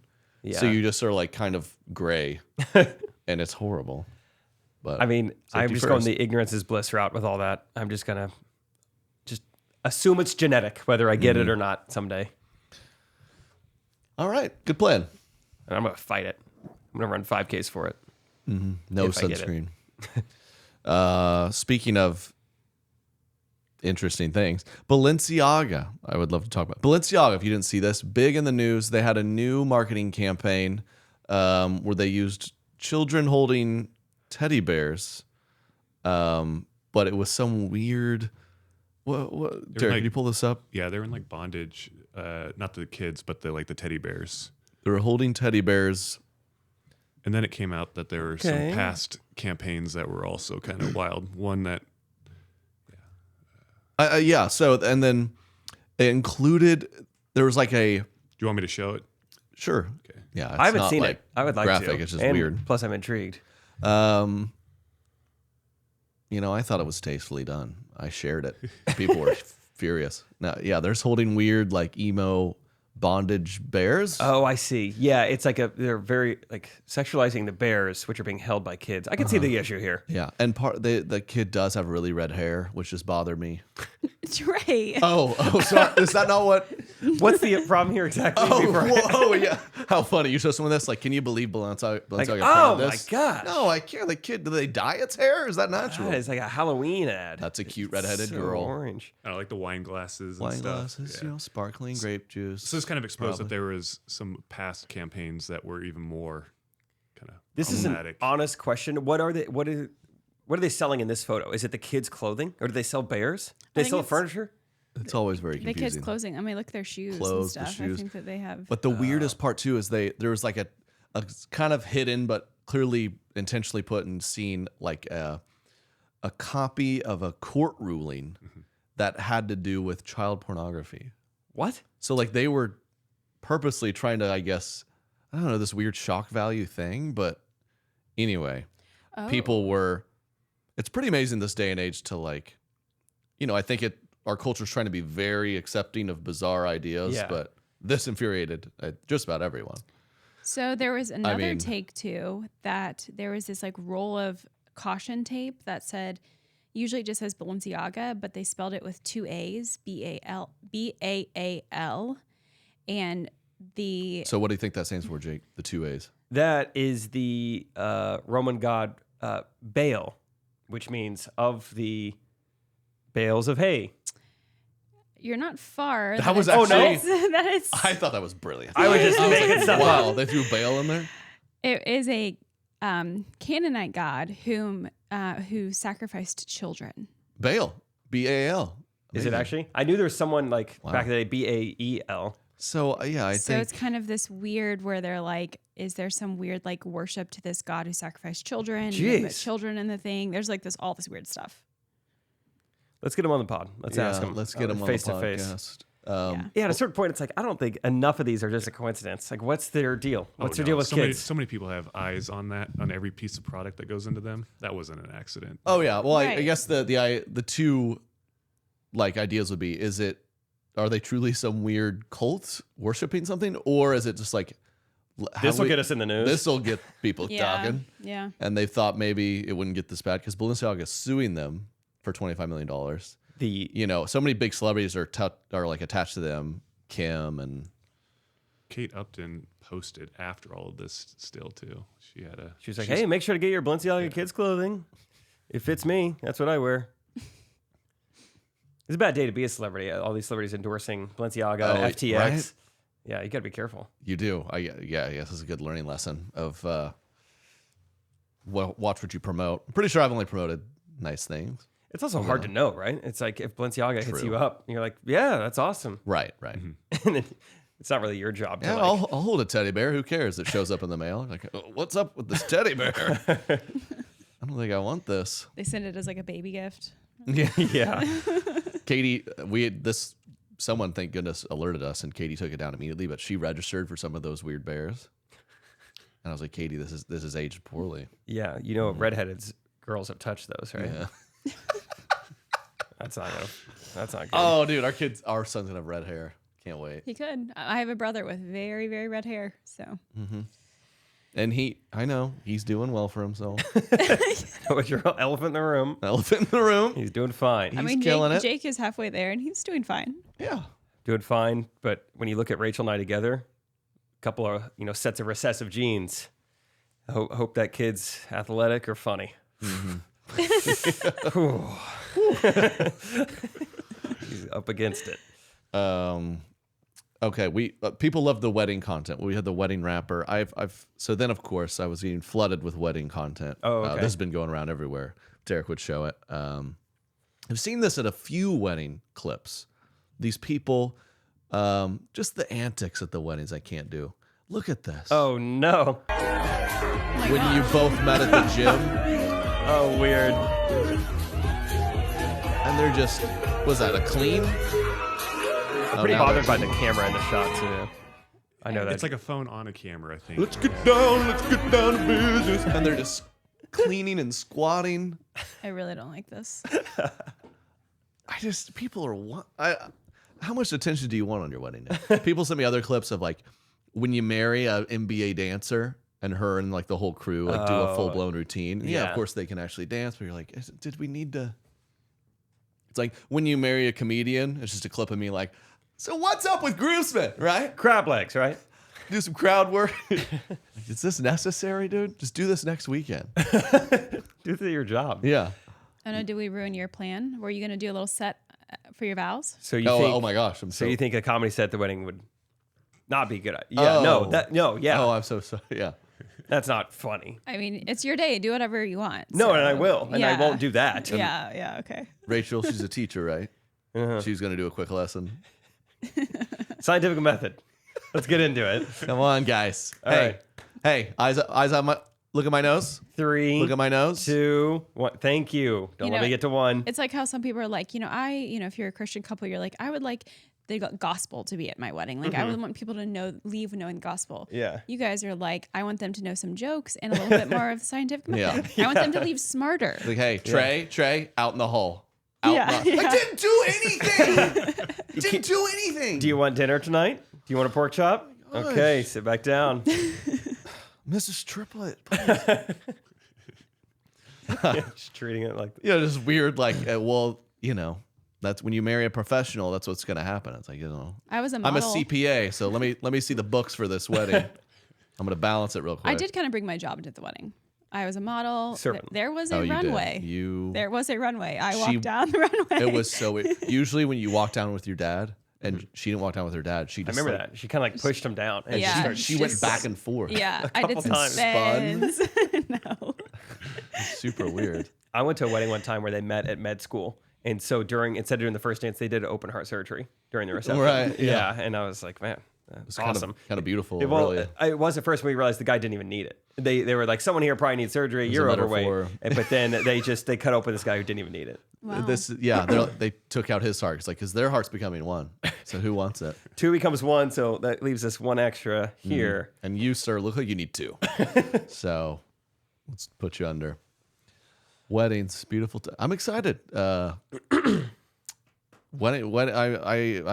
So Yeah. you just are like kind of gray. And it's horrible. But I mean, I'm safety just going first. the ignorance is bliss route with all that. I'm just going to just assume it's genetic, whether I get it or not someday. All right, good plan. And I'm going to fight it. I'm going to run 5Ks for it. No If I get it. sunscreen. Speaking of interesting things, Balenciaga. I would love to talk about Balenciaga. If you didn't see this, big in the news. They had a new marketing campaign where they used children holding teddy bears, but it was some weird. What? Derek, like- can you pull this up? Yeah, they're in like bondage. Not the kids, but the teddy bears. They were holding teddy bears. And then it came out that there were some Okay. past campaigns that were also kind of wild. One that Yeah. So and then it included. There was like a do you want me to show it? sure. Okay. Yeah, it's I haven't not seen like it. I would like graphic. to. It's just And weird. Plus, I'm intrigued. I thought it was tastefully done. I shared it. People were furious. Now, yeah, there's holding weird like emo bondage bears. Oh, I see. Yeah, it's like they're very like sexualizing the bears, which are being held by kids. I can see the issue here. Yeah, and the kid does have really red hair, which just bothered me. Trey. Oh, sorry. Is that not what? What's the problem here exactly? Oh, yeah. How funny. You show someone this, like, can you believe Balenciaga Like, printed oh my this? gosh. No, I can't. The kid, do they dye its hair? Is that natural? God, it's like a Halloween ad. That's a cute redheaded So girl. Orange. I like the wine glasses and Wine stuff. glasses, Yeah. sparkling grape juice. So this kind of exposed Probably. that there was some past campaigns that were even more kind of This is an problematic. honest question. What are they selling in this photo? Is it the kids' clothing, or do they sell bears? Do they think sell it's- furniture? It's always very The confusing. kids' clothing. I mean, look at their shoes Clothes, the and stuff. shoes. I think that they have. But the weirdest part too is there was like a kind of hidden but clearly intentionally put in scene like a copy of a court ruling that had to do with child pornography. What? So like they were purposely trying to, I guess, I don't know, this weird shock value thing, but anyway, people were. It's pretty amazing this day and age to like, I think our culture's trying to be very accepting of bizarre ideas, Yeah. but this infuriated just about everyone. So there was another mean- take too that there was this like roll of caution tape that said, usually it just says Balenciaga, but they spelled it with 2 A's, B-A-L, and So what do you think that stands for, Jake? The 2 A's. That is the Roman god Baal, which means of the bales of hay. You're not far. That was Oh, no? actually. that is. I thought that was brilliant. I was just making stuff wow, up. they threw Baal in there. It is a Canaanite god who sacrificed children. Baal, B-A-L. Is it Amazing. actually? I knew there was someone like Wow. back in the day, B-A-E-L. So yeah, I So think it's kind of this weird where they're like, is there some weird like worship to this god who sacrificed children? And they put Jeez. children in the thing. There's like all this weird stuff. Let's get him on the pod. Let's ask him. Let's get him on face the to face. podcast. Yeah. Yeah, at a certain point, it's like I don't think enough of these are just a coincidence. Like, what's their deal? What's their deal with so kids? so many people have eyes on that, on every piece of product that goes into them. That wasn't an accident. Oh yeah, well I Right. guess the two like ideas would be: are they truly some weird cult worshiping something, or is it just like This will get us in the news. This will get people Yeah. talking, Yeah. and they thought maybe it wouldn't get this bad because Balenciaga is suing them for $25 million. the You know, so many big celebrities are like attached to them, Kim and Kate Upton posted after all of this still too. She had a. she was like, "Hey, make sure to get your Balenciaga kids clothing. It fits me. That's what I wear." It's a bad day to be a celebrity. All these celebrities endorsing Balenciaga, Oh, FTX. right? Yeah, you got to be careful. You do. I guess it's a good learning lesson of watch what you promote. I'm pretty sure I've only promoted nice things. It's also hard to know, right? It's like if Balenciaga hits True. you up, you're like, "Yeah, that's awesome," Right. and then it's not really your job to Yeah, like. I'll hold a teddy bear. Who cares? It shows up in the mail. Like, "Oh, what's up with this teddy bear? I don't think I want this. They send it as like a baby gift. Yeah. Yeah, Katie, someone, thank goodness, alerted us, and Katie took it down immediately, but she registered for some of those weird bears. And I was like, Katie, this is aged poorly. yeah. You know, redheaded girls have touched those, right? Yeah. That's not good. That's not good. Oh, dude, our son's gonna have red hair. Can't wait. He could. I have a brother with very, very red hair. So And I know he's doing well for himself. With your elephant in the room, Elephant in the room. he's doing fine. I mean, killing it. Jake is halfway there, and he's doing fine. Yeah. Doing fine. But when you look at Rachel and I together, a couple of sets of recessive genes. Hope that kid's athletic or funny. Whew. He's up against it. Okay, people love the wedding content. We had the wedding wrapper. So then of course I was getting flooded with wedding content. Oh, okay. This has been going around everywhere. Derek would show it. I've seen this at a few wedding clips. These people, just the antics at the weddings I can't do. Look at this. Oh no. When you both met at the gym Oh weird. and they're just, was that a clean? I'm pretty bothered by the camera in the shot too. I know that. It's like a phone on a camera, I think. Let's get down to business. And they're just cleaning and squatting. I really don't like this. People are, how much attention do you want on your wedding day? People send me other clips of like when you marry a NBA dancer and her and like the whole crew like do a full blown routine. Yeah, yeah. of course they can actually dance, but you're like, did we need to? It's like when you marry a comedian, it's just a clip of me like, so what's up with groomsmen, right? crab legs, right? Do some crowd work. Like, is this necessary, dude? Just do this next weekend. Do your job. Yeah. I don't know. Did we ruin your plan? Were you going to do a little set for your vows? So you think? Oh my gosh. So you think a comedy set at the wedding would not be good? Yeah. Oh. Yeah. Oh, I'm so sorry. Yeah. That's not funny. I mean, it's your day. Do whatever you want. No, so- and I will, and I won't do that. Yeah. Yeah. Okay. Rachel, she's a teacher, right? She's going to do a quick lesson. Scientific method. Let's get into it. Come on, guys. All Hey, right. hey, eyes on my, look at my nose. 3, Look at my nose. 2, 1. Thank you. Don't You let know, me get to 1. It's like how some people are like, if you're a Christian couple, you're like, I would like the gospel to be at my wedding. Like, I would want people to leave knowing the gospel. Yeah. You guys are like, I want them to know some jokes and a little bit more of the scientific method. Yeah. I want them to leave smarter. Like, hey, Trey, out in the hole. Out Yeah, in the, yeah. I didn't do anything. Didn't do anything. Do you want dinner tonight? Do you want a pork chop? Okay, sit back down. Mrs. Triplet. Just treating it like Just weird. Like, that's when you marry a professional. That's what's going to happen. It's like, I was a I'm model. a CPA, so let me see the books for this wedding. I'm gonna balance it real quick. I did kind of bring my job into the wedding. I was a model. Servant. There was a Oh, you did. runway. There was a runway. I She- walked down the runway. It was so weird. Usually when you walk down with your dad, and she didn't walk down with her dad, she I just remember that. She kind of like pushed him down. And Yeah. she started she went Just- back and forth. Yeah, I did couple some times. spins. No. Super weird. I went to a wedding one time where they met at med school. And so instead of doing the first dance, they did open heart surgery during the reception. Right, yeah. And I was like, man, that's It's awesome. kind of beautiful. Well, really. it was at first when we realized the guy didn't even need it. They were like, someone here probably needs surgery. was You're a overweight. metaphor. But then they cut open this guy who didn't even need it. Wow. They took out his heart. It's like, because their heart's becoming one. So who wants it? 2 becomes 1, so that leaves us 1 extra here. And you, sir, look like you need 2. So let's put you under. Weddings, beautiful. I'm excited. I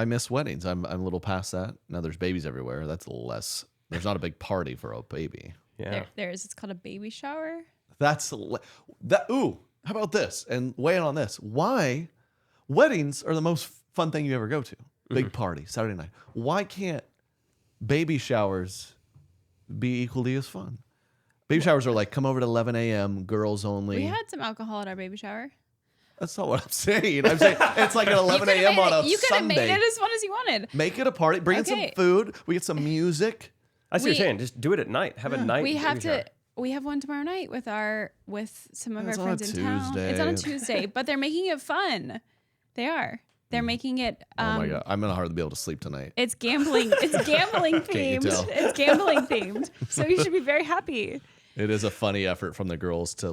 miss weddings. I'm a little past that. Now there's babies everywhere. That's less. There's not a big party for a baby. Yeah. There is. It's called a baby shower. Ooh, how about this? And weigh in on this. Why weddings are the most fun thing you ever go to? Big party, Saturday night. Why can't baby showers be equally as fun? Baby showers are like, come over at 11 a.m., girls only. We had some alcohol at our baby shower. That's not what I'm saying. I'm saying it's like at 11 a.m. on a You could have made Sunday. it as fun as you wanted. Make it a party. Bring in some Okay. food. We get some music. I see what We- you're saying. Just do it at night. Have a night. We have baby shower. to. We have one tomorrow night with some of It's our on a friends in town. It's on a Tuesday. Tuesday, but they're making it fun. They are. They're making it. Oh my god, I'm gonna hardly be able to sleep tonight. It's gambling. It's gambling you themed. tell? It's gambling themed. So you should be very happy. It is a funny effort from the girls to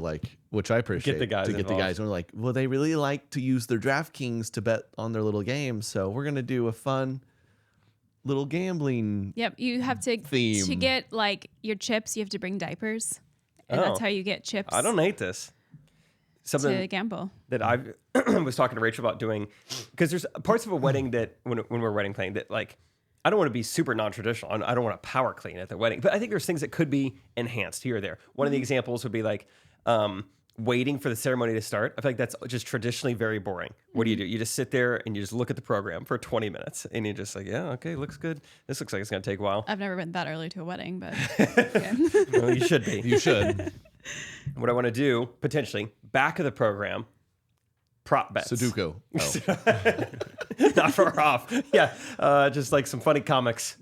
which I appreciate. the guys to get involved. the guys. And we're like, well, they really like to use their DraftKings to bet on their little games, so we're gonna do a fun little gambling. Yep. You have to Theme. get like your chips. You have to bring diapers, and that's Oh. how you get chips. I don't hate this. Something to gamble. that I was talking to Rachel about doing, because there's parts of a wedding that when we're wedding planning that like I don't want to be super non-traditional. I don't want to power clean at the wedding, but I think there's things that could be enhanced here or there. One of the examples would be like waiting for the ceremony to start. I feel like that's just traditionally very boring. What do? You just sit there and you just look at the program for 20 minutes and you're just like, yeah, okay, looks good. This looks like it's going to take a while. I've never been that early to a wedding, but Well, you should be. You should. What I want to do, potentially, back of the program, prop bets. Sudoku. Oh. Not far off. Yeah, just like some funny comics.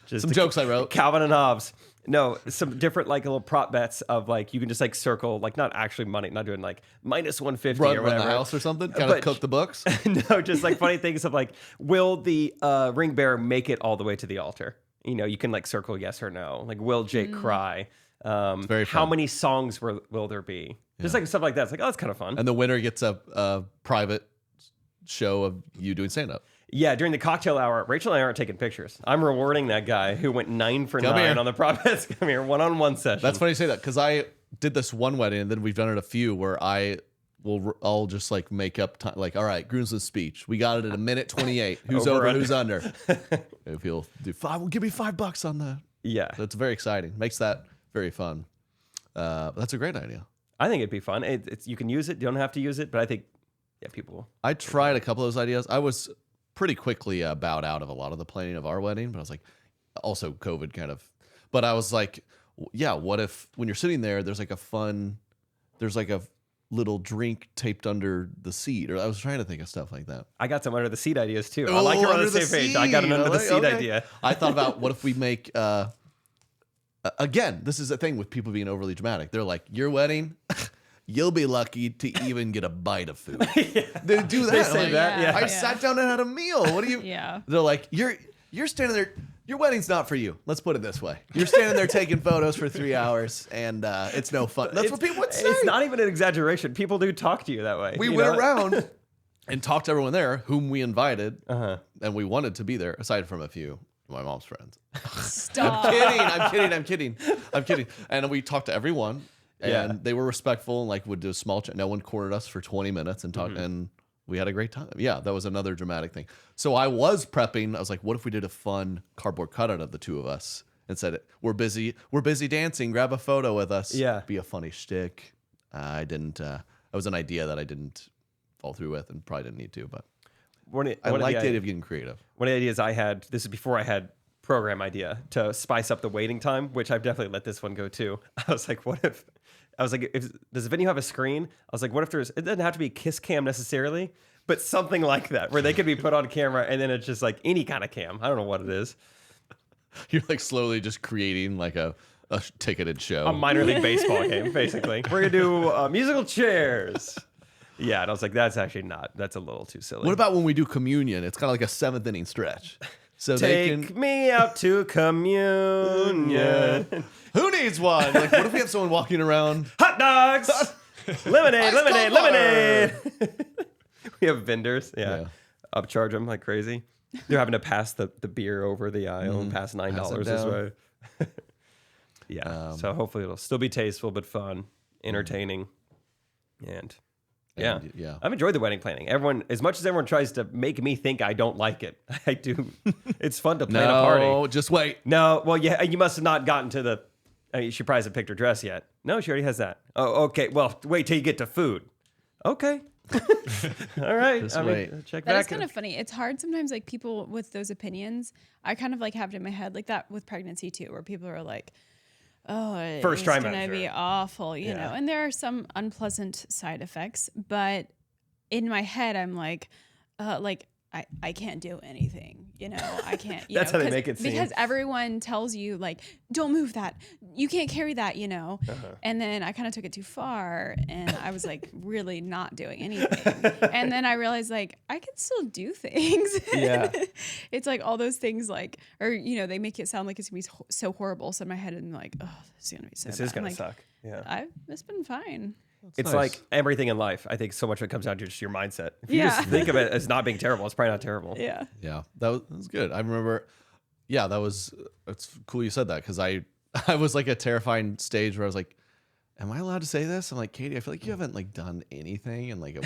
Just Some jokes I wrote. Calvin and Hobbes. No, some different like little prop bets of like you can just like circle like not actually money, not doing like minus 150 Run or around whatever. the house or something. Kind But- of cook the books. No, just like funny things of like, will the ring bearer make it all the way to the altar? You know, you can like circle yes or no. Like, will Jake cry? very How fun. many songs will there be? Just like stuff like that. It's like, oh, that's kind of fun. And the winner gets a private show of you doing stand up. Yeah, during the cocktail hour, Rachel and I aren't taking pictures. I'm rewarding that guy who went 9 for Come 9 here. on the prop bets. Come here, one-on-one session. That's funny you say that because I did this one wedding and then we've done it a few where I'll just like make up time. Like, all right, groomsman's speech. We got it at a minute 28. Who's Over, over? under. Who's under? If he'll do five, well, give me $5 on that. Yeah, So it's very exciting. Makes that very fun. That's a great idea. I think it'd be fun. It's you can use it. You don't have to use it, but I think people will. I tried a couple of those ideas. I was pretty quickly bowed out of a lot of the planning of our wedding, but I was like, also COVID kind of. But I was like, yeah, what if when you're sitting there, there's like a little drink taped under the seat, or I was trying to think of stuff like that. I got some under the seat ideas too. I like you're on under the same page. I got an seat. under the Okay, seat okay. idea. I thought about what if we make again, this is a thing with people being overly dramatic. They're like, your wedding, you'll be lucky to even get a bite of food. They do that. They I'm say like, that, yeah. I sat down and had a meal. What do you? Yeah. They're like, you're standing there. Your wedding's not for you. Let's put it this way. You're standing there taking photos for 3 hours, and it's no fun. That's what people would say. It's not even an exaggeration. People do talk to you that way. We you went know? around and talked to everyone there, whom we invited, Uh-huh. and we wanted to be there, aside from a few of my mom's friends. Stop. I'm kidding. And we talked to everyone, and Yeah. they were respectful and like would do a small chat. No one cornered us for 20 minutes and talked, and we had a great time. Yeah, that was another dramatic thing. So I was prepping. I was like, what if we did a fun cardboard cutout of the two of us and said, we're busy dancing. Grab a photo with us. Yeah. Be a funny shtick. I didn't. That was an idea that I didn't fall through with, and probably didn't need to. But I like the idea of getting creative. One of the ideas I had, this is before I had program idea to spice up the waiting time, which I've definitely let this one go too. I was like, what if? I was like, does the venue have a screen? I was like, what if it doesn't have to be a kiss cam necessarily, but something like that where they could be put on camera and then it's just like any kind of cam. I don't know what it is. You're like slowly just creating like a ticketed show. A minor league baseball game, basically. We're going to do musical chairs. Yeah, and I was like, that's a little too silly. What about when we do communion? It's kind of like a 7th inning stretch. So Take me out to communion. Who needs one? Like, what if we have someone walking around? Hot dogs! lemonade! We have vendors. Yeah. Upcharge them like crazy. They're having to pass the beer over the aisle and pass $9 this way. Yeah. So hopefully it'll still be tasteful but fun, entertaining, and yeah. I've enjoyed the wedding planning. Everyone, as much as everyone tries to make me think I don't like it, I do. It's fun to plan a party. No, just wait. No, well, yeah, you must have not gotten to the. I mean, she probably hasn't picked her dress yet. No, she already has that. Oh, okay. Well, wait till you get to food. Okay. All right. Just wait. Check back. That is kind of funny. It's hard sometimes, like people with those opinions. I kind of like have it in my head like that with pregnancy too, where people are like, "Oh, it's gonna be awful," you know. And there are some unpleasant side effects, but in my head, I'm like, I can't do anything, you know. I can't. That's how they make it seem. Because everyone tells you like, don't move that, you can't carry that, you know. And then I kind of took it too far, and I was like really not doing anything. And then I realized like I can still do things. Yeah. It's like all those things like, or you know, they make it sound like it's gonna be so horrible. So in my head, I'm like, oh, this is gonna be so. This is gonna like, suck. Yeah. It's been fine. It's nice. like everything in life. I think so much of it comes down to just your mindset. If you just think of it as not being terrible, it's probably not terrible. Yeah. Yeah, that was good. I remember. Yeah, it's cool you said that because I was like a terrifying stage where I was like, am I allowed to say this? I'm like, Katie, I feel like you haven't like done anything in like a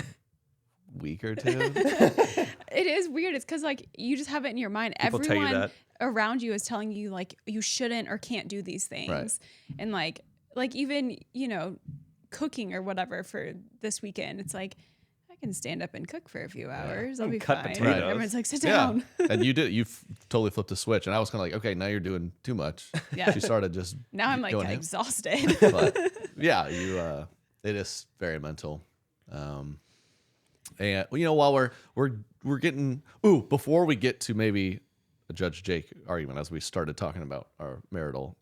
week or two. It is weird. It's because like you just have it in your mind. People tell you Everyone that. around you is telling you like you shouldn't or can't do these things. Right. And like even, you know, cooking or whatever for this weekend, it's like I can stand up and cook for a few hours. I'll be cut fine. potatoes. Everyone's like, sit down. And you totally flipped the switch, and I was kind of like, okay, now you're doing too much. Yeah. She started just Now I'm like going ham. exhausted. But yeah, it is very mental. And you know, while we're getting before we get to maybe a Judge Jake argument, as we started talking about our marital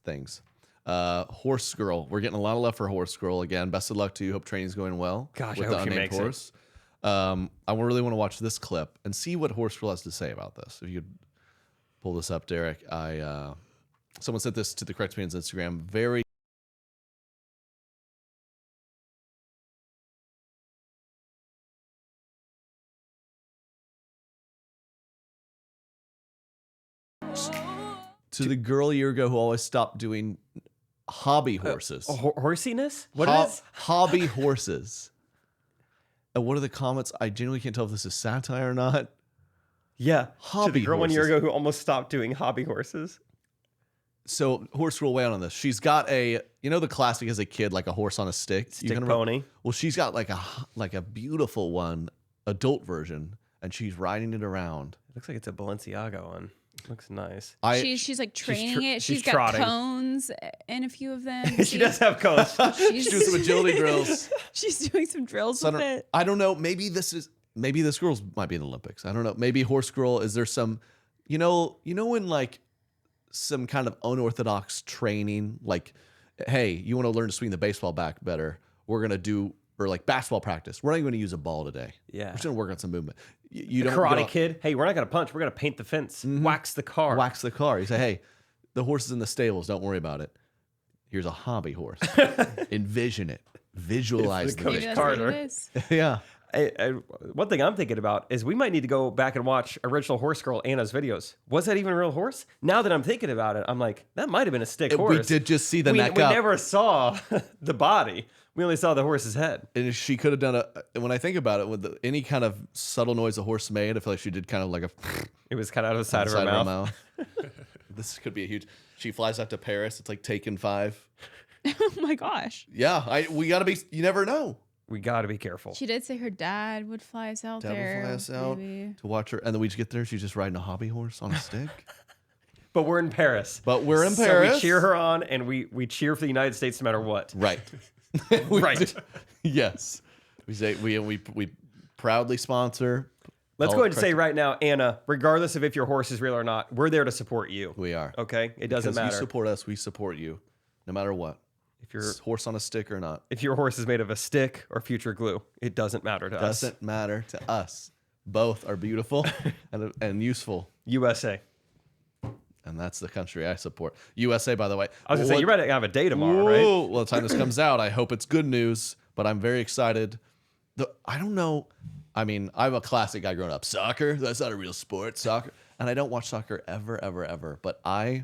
things. Horse Girl, we're getting a lot of love for Horse Girl again. Best of luck to you. Hope training's going well. Gosh, with I hope the she unnamed makes horse. I really want to watch this clip and see what Horse Girl has to say about this. If you could pull this up, Derek. Someone sent this to the Correct Man's Instagram. Very. To the girl a year ago who always stopped doing hobby horses. Horsiness? What is? Hobby horses. And what are the comments? I genuinely can't tell if this is satire or not. Yeah. Hobby to the girl 1 year horses. ago who almost stopped doing hobby horses. So Horse Girl weigh out on this. She's got the classic as a kid, like a horse on a stick. You Stick can remember- pony. Well, she's got like a beautiful one, adult version, and she's riding it around. Looks like it's a Balenciaga one. Looks nice. She's like training it. she's She's got trotting. cones in a few of them. She does have cones. She's doing some agility drills. She's doing some drills So with it. I don't know. Maybe this girl's might be in the Olympics. I don't know. Maybe Horse Girl. Is there some, when like some kind of unorthodox training, like, hey, you want to learn to swing the baseball back better? We're gonna do, or like basketball practice. We're not going to use a ball today. Yeah. We're just gonna work on some movement. You The don't Karate go- Kid. Hey, we're not gonna punch. We're gonna paint the fence. Wax the car. wax the car. You say, hey, the horse is in the stables. Don't worry about it. Here's a hobby horse. Envision it. Visualize It's the the Coach Maybe vision. that's what Carter. it is. Yeah. One thing I'm thinking about is we might need to go back and watch original Horse Girl Anna's videos. Was that even a real horse? Now that I'm thinking about it, I'm like, that might have been a stick horse. We did just see the we, neck we up. never saw the body. We only saw the horse's head. And she could have done when I think about it, with any kind of subtle noise a horse made, I feel like she did kind of like a It was kind of out of the side of her mouth. This could be a huge. She flies out to Paris. It's like Taken 5. Oh my gosh. Yeah, we gotta be. You never know. We got to be careful. She did say her dad would fly us out Dad will there. fly us out maybe. to watch her, and then we just get there. She's just riding a hobby horse on a stick. But we're in Paris. So we cheer her on, and we cheer for the United States no matter what. Right. Right. Yes. We say we proudly sponsor. Let's go ahead and say right now, Anna, regardless of if your horse is real or not, we're there to support you. We are. Okay? It doesn't Because matter. you support us, we support you, no matter what. If your Horse on a stick or not. if your horse is made of a stick or future glue, it doesn't matter to us. Doesn't matter to us. Both are beautiful and useful. USA. And that's the country I support. USA, by the way. I was going to say, you're ready to have a day tomorrow, right? Well, by the time this comes out, I hope it's good news, but I'm very excited. I don't know. I mean, I'm a classic guy growing up. Soccer? That's not a real sport. Soccer. And I don't watch soccer ever, ever, ever. But I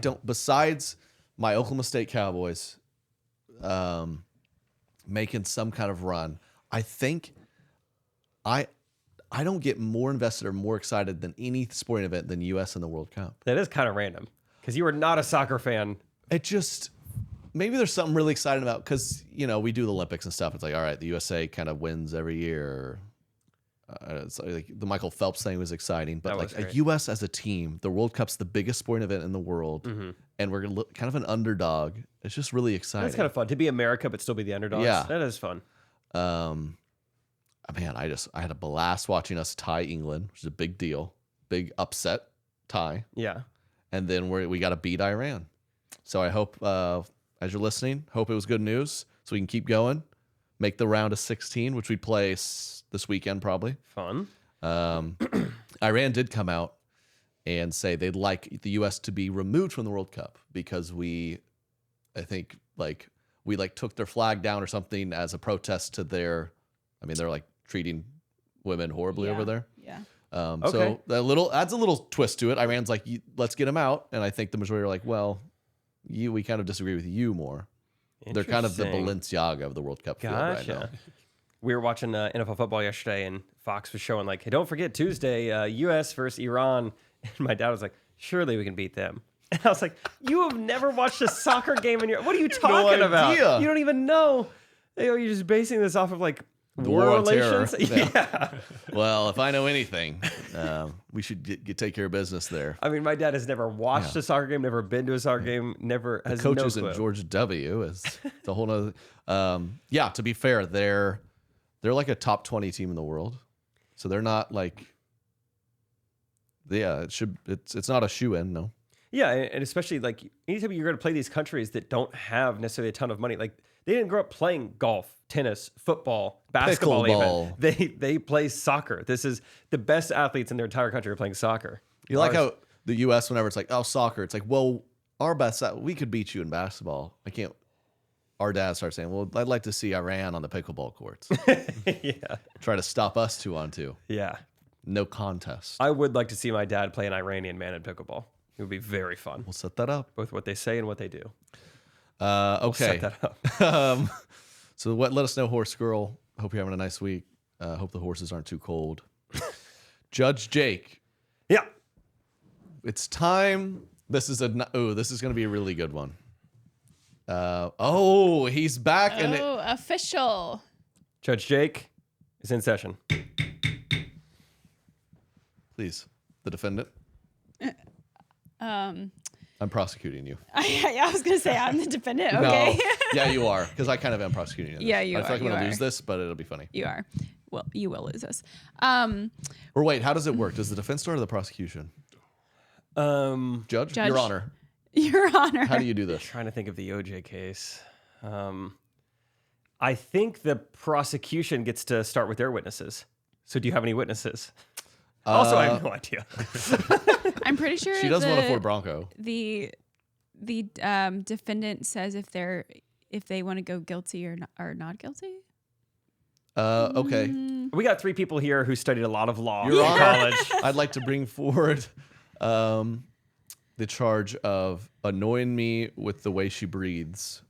don't, besides my Oklahoma State Cowboys making some kind of run, I think I don't get more invested or more excited than any sporting event than U.S. in the World Cup. That is kind of random because you are not a soccer fan. It just, maybe there's something really exciting about, because, we do the Olympics and stuff. It's like, all right, the USA kind of wins every year. It's like the Michael Phelps thing was exciting, but like a U.S. as a team, the World Cup's the biggest sporting event in the world, and we're kind of an underdog. It's just really exciting. That's kind of fun to be America, but still be the underdogs. Yeah. That is fun. Man, I had a blast watching us tie England, which is a big deal, big upset tie. Yeah. And then we got to beat Iran. So I hope, as you're listening, hope it was good news, so we can keep going, make the round of 16, which we play this weekend probably. Fun. Iran did come out and say they'd like the U.S. to be removed from the World Cup because we took their flag down or something as a protest to they're like treating women horribly over there. Yeah. Okay. So that adds a little twist to it. Iran's like, let's get them out. And I think the majority are like, well, we kind of disagree with you more. They're kind of the Balenciaga of the World Cup field right now. We were watching NFL football yesterday, and Fox was showing like, hey, don't forget Tuesday, U.S. versus Iran. And my dad was like, surely we can beat them. And I was like, you have never watched a soccer game in your... What are you talking about? idea. You don't even know. You're just basing this off of like The war war on relations. terror. Yeah. Well, if I know anything, we should take care of business there. I mean, my dad has never watched a soccer game, never been to a soccer game, never has Coaches no clue. at Georgia W is the whole nother. Yeah, to be fair, they're like a top 20 team in the world, so they're not like. Yeah, it's not a shoe-in, no. Yeah, and especially like anytime you're going to play these countries that don't have necessarily a ton of money, like they didn't grow up playing golf, tennis, football, basketball. Pickleball. Even they play soccer. This is the best athletes in their entire country are playing soccer. You like how the U.S. whenever it's like, oh, soccer, it's like, well, our best we could beat you in basketball. I can't. Our dad starts saying, well, I'd like to see Iran on the pickleball courts. Yeah, Try to stop us 2-on-2. yeah. No contest. I would like to see my dad play an Iranian man in pickleball. It would be very fun, We'll set that up. both what they say and what they do. Okay. Set that up. So let us know, horse girl. Hope you're having a nice week. Hope the horses aren't too cold. Judge Jake, Yeah. it's time. This is going to be a really good one. He's back. Official. Judge Jake is in session. Please, the defendant. Um, I'm prosecuting you. I was gonna say I'm the defendant. Okay. No. Yeah, you are, because I kind of am prosecuting you. Yeah, you I feel are, like I'm you going to are. lose this, but it'll be funny. You are. Well, you will lose this. Or wait, how does it work? Does the defense start or the prosecution? Judge, Judge. Your Honor. Your Honor. How do you do this? Trying to think of the OJ case. I think the prosecution gets to start with their witnesses. So do you have any witnesses? Also, I have no idea. I'm pretty sure She does want a Ford Bronco. The defendant says if they want to go guilty or not guilty. Okay. We got 3 people here who studied a lot of law Your in Honor, college. I'd like to bring forward the charge of annoying me with the way she breathes.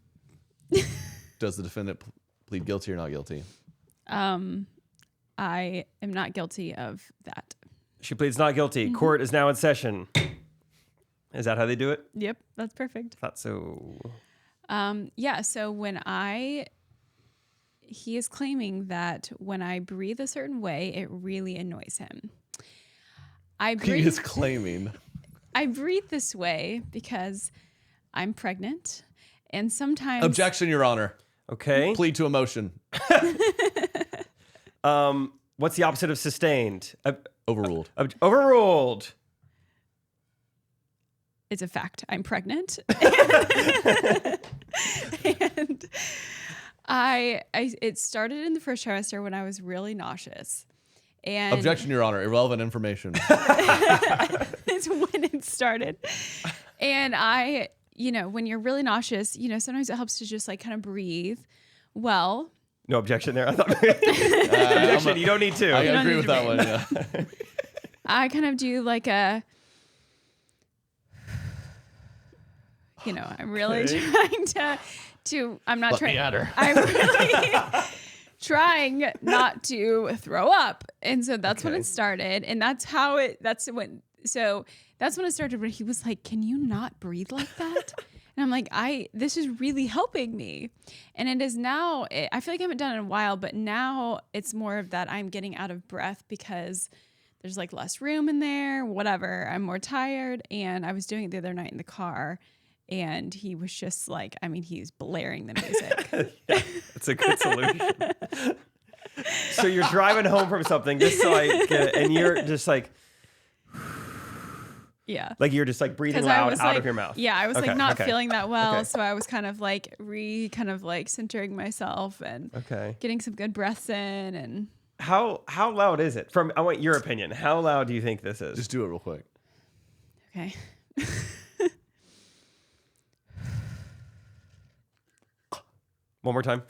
Does the defendant plead guilty or not guilty? I am not guilty of that. She pleads not guilty. Court is now in session. Is that how they do it? Yep, that's perfect. Thought so. Yeah, so he is claiming that when I breathe a certain way, it really annoys him. He is claiming. I breathe this way because I'm pregnant, and sometimes Objection, Your Honor. Okay. Plead to emotion. What's the opposite of sustained? Overruled. Overruled. it's a fact. I'm pregnant, and it started in the first trimester when I was really nauseous. And Objection, Your Honor. Irrelevant information. it's when it started. And when you're really nauseous, sometimes it helps to just like kind of breathe well. No objection there. I thought objection. You don't need to. I don't agree need with to that breathe. one. Yeah. I kind of do like a, I'm really trying to I'm not trying. I'm really trying not to throw up. And so that's when it started. And that's when it started when he was like, can you not breathe like that? And I'm like, this is really helping me. And it is now, I feel like I haven't done it in a while, but now it's more of that I'm getting out of breath because there's like less room in there, whatever. I'm more tired. And I was doing it the other night in the car. And he was just like, he's blaring the music. It's a good solution. So you're driving home from something, just so I get it, and you're just like, yeah. Like you're just like breathing I loud was out like, of your mouth. Yeah, I was like not feeling that well. Okay. So I was kind of like centering myself and getting some good breaths in. And How loud is it? I want your opinion. How loud do you think this is? Just do it real quick. okay. One more time.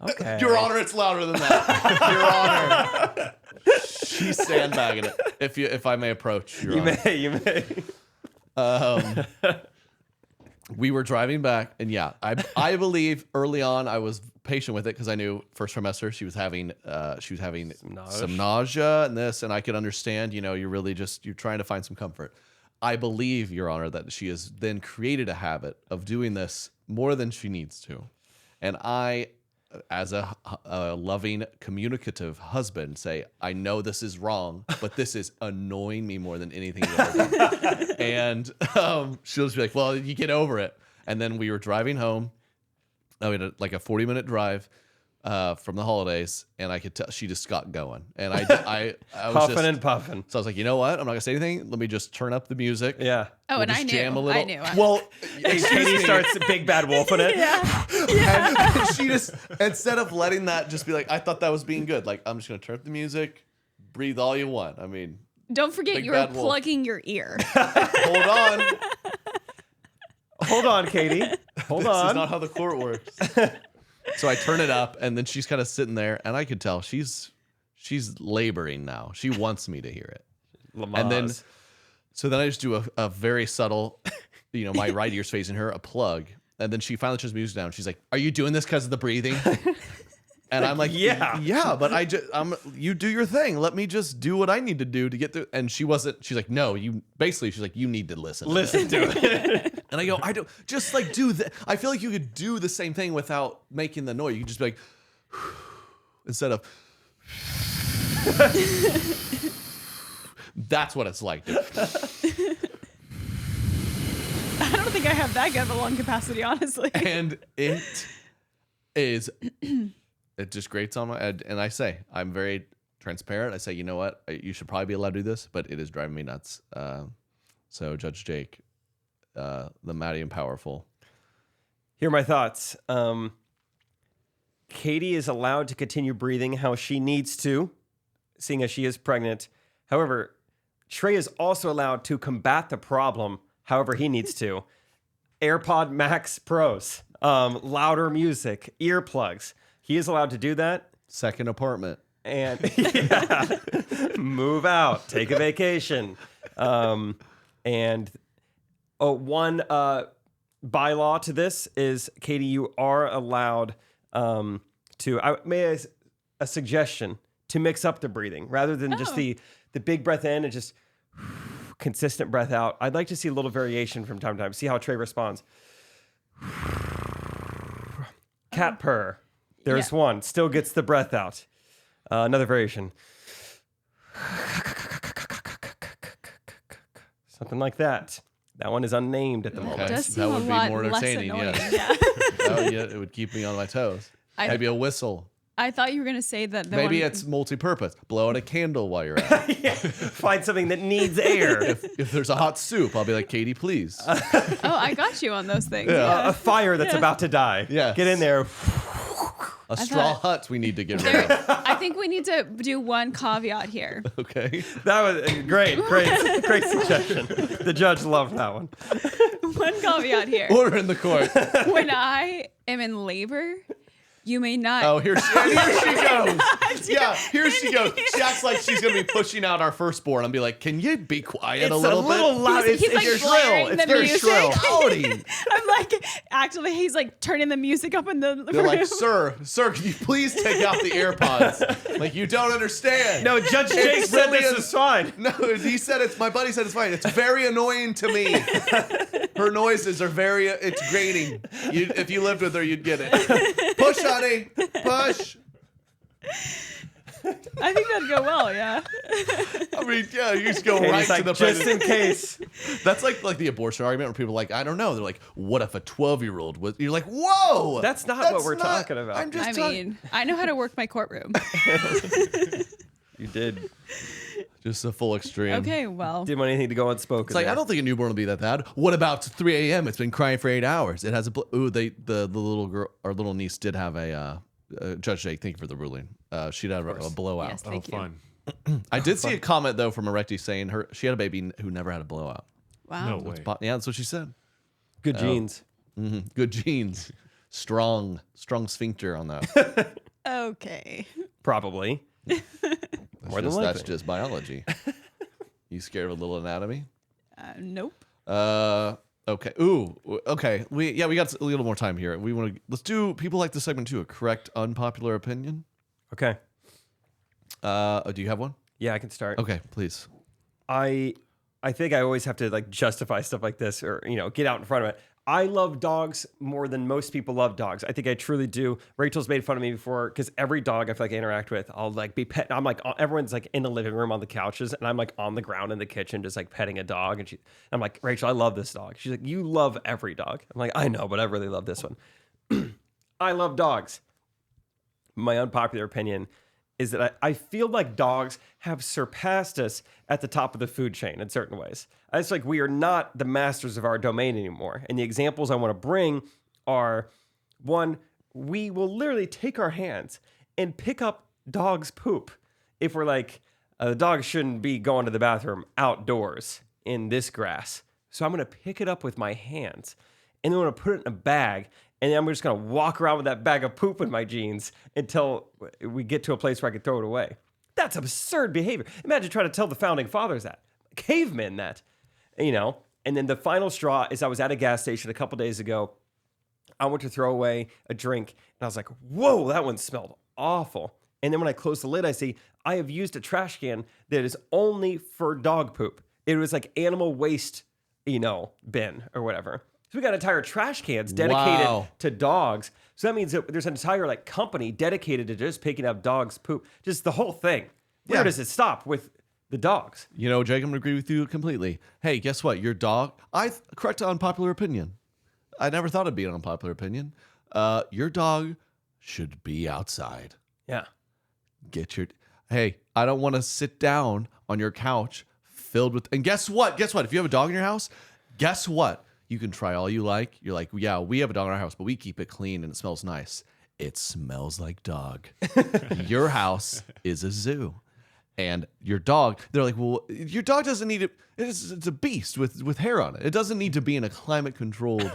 Okay. Your Honor, it's louder than that. Your Honor. She's sandbagging it. If I may approach, Your Honor. You may. We were driving back, and I believe early on I was patient with it because I knew first trimester she was having some nausea and this, and I could understand. You're trying to find some comfort. I believe, Your Honor, that she has then created a habit of doing this more than she needs to, and I, as a loving, communicative husband, say, I know this is wrong, but this is annoying me more than anything you've ever done. And she'll just be like, well, you get over it. And then we were driving home. We had like a 40-minute drive from the holidays, and I could tell she just got going. And I was Puffing and puffing. So I was like, you know what? I'm not going to say anything. Let me just turn up the music. Yeah. Oh, We'll and just I knew. jam a little. I knew. Well, Katie starts Big Bad Wolf in it. and she just, instead of letting that just be like, I thought that was being good. Like, I'm just going to turn up the music, breathe all you want. Don't forget Big you were Bad Wolf. plugging your ear. Hold on. Hold on, Katie. Hold This on. is not how the court works. So I turn it up, and then she's kind of sitting there, and I could tell she's laboring now. She wants me to hear it. And then, so then I just do a very subtle, my right ear's facing her, a plug. And then she finally turns the music down. She's like, are you doing this because of the breathing? And I'm like, yeah, but you do your thing. Let me just do what I need to do to get through. And she's like, no, she's like, you need to listen to it. And I go, I don't, just like do that. I feel like you could do the same thing without making the noise. You could just be like, instead of, that's what it's like, dude. I don't think I have that good of a lung capacity, honestly. And it just grates on my head. And I say, I'm very transparent. I say, you know what? You should probably be allowed to do this, but it is driving me nuts. So Judge Jake, the mighty and powerful. Here are my thoughts. Katie is allowed to continue breathing how she needs to, seeing as she is pregnant. However, Trey is also allowed to combat the problem however he needs to. AirPod Max Pros, louder music, earplugs. He is allowed to do that. Second apartment. And move out, take a vacation. And one bylaw to this is, Katie, you are allowed a suggestion to mix up the breathing rather than just the big breath in and just consistent breath out. I'd like to see a little variation from time to time. See how Trey responds. Cat purr. There's one. Still gets the breath out. Another variation. Something like that. That one is unnamed at the moment. Does that seem would a be lot more less entertaining, annoying. yes. Yeah. Oh, yeah, it would keep me on my toes. Maybe a whistle. I thought you were gonna say that. Maybe it's multi-purpose. Blow out a candle while you're at it. Find something that needs air. If there's a hot soup, I'll be like, Katie, please. Oh, I got you on those things. A fire that's about to die. Yes. Get in there. A straw hut we need to get rid of. I think we need to do one caveat here. Okay. That was great suggestion. The judge loved that one. One caveat here. Order in the court. When I am in labor, you may not. Oh, here she goes. Yeah, here she goes. She acts like she's going to be pushing out our firstborn and be like, can you be quiet It's a little bit? loud. He's It's like shrill. blaring It's the very music. shrill. Howdy. I'm like, actually, he's like turning the music up in the They're room. like, sir, can you please take out the AirPods? Like, you don't understand. No, Judge Jake said really this is- is fine. No, my buddy said it's fine. It's very annoying to me. Her noises are it's grating. If you lived with her, you'd get it. Push, honey. Push. I think that'd go well, yeah. I mean, yeah, you just go And right he's to like, the just in president. case. That's like the abortion argument where people are like, I don't know. They're like, what if a 12-year-old was? You're like, whoa. That's not what we're talking about. I'm just I talking. mean, I know how to work my courtroom. You did. Just a full extreme. Okay, well. Didn't want anything to go unspoken. It's like, I don't think a newborn will be that bad. What about 3 a.m.? It's been crying for 8 hours. It has a the little girl, our little niece did have a Judge Jake. Thank you for the ruling. She'd have a blowout. Yes, Oh, thank you. fun. I did see a comment though from Erecti saying she had a baby who never had a blowout. Wow. No way. Yeah, that's what she said. Good genes. Good genes, strong sphincter on that. Okay. Probably. More than That's likely. just biology. You scared of a little anatomy? Nope. Okay. Ooh. Okay. We got a little more time here. Let's do. People like this segment too. A correct, unpopular opinion. Okay. Do you have one? Yeah, I can start. Okay, please. I think I always have to like justify stuff like this or, get out in front of it. I love dogs more than most people love dogs. I think I truly do. Rachel's made fun of me before because every dog I feel like I interact with, I'll like be pet. I'm like, everyone's like in the living room on the couches and I'm like on the ground in the kitchen just like petting a dog. And I'm like, Rachel, I love this dog. She's like, you love every dog. I'm like, I know, but I really love this one. I love dogs. My unpopular opinion is that I feel like dogs have surpassed us at the top of the food chain in certain ways. It's like we are not the masters of our domain anymore. And the examples I want to bring are, one, we will literally take our hands and pick up dog's poop. If we're like, the dog shouldn't be going to the bathroom outdoors in this grass. So I'm going to pick it up with my hands and then I'm going to put it in a bag. And then I'm just going to walk around with that bag of poop in my jeans until we get to a place where I can throw it away. That's absurd behavior. Imagine trying to tell the founding fathers that. Cavemen that. And then the final straw is I was at a gas station a couple days ago. I went to throw away a drink. And I was like, whoa, that one smelled awful. And then when I closed the lid, I see I have used a trash can that is only for dog poop. It was like animal waste, bin or whatever. So we got entire trash cans dedicated to dogs. So that means that there's an entire like company dedicated to just picking up dogs' poop. Just the whole thing. Where does it stop with the dogs? Jake, I'm going to agree with you completely. Hey, guess what? Your dog, correct unpopular opinion. I never thought it'd be an unpopular opinion. Your dog should be outside. Yeah. Hey, I don't want to sit down on your couch filled with, and guess what? If you have a dog in your house, guess what? You can try all you like. You're like, yeah, we have a dog in our house, but we keep it clean and it smells nice. It smells like dog. Your house is a zoo. And your dog, they're like, well, your dog doesn't need it. It's a beast with hair on it. It doesn't need to be in a climate-controlled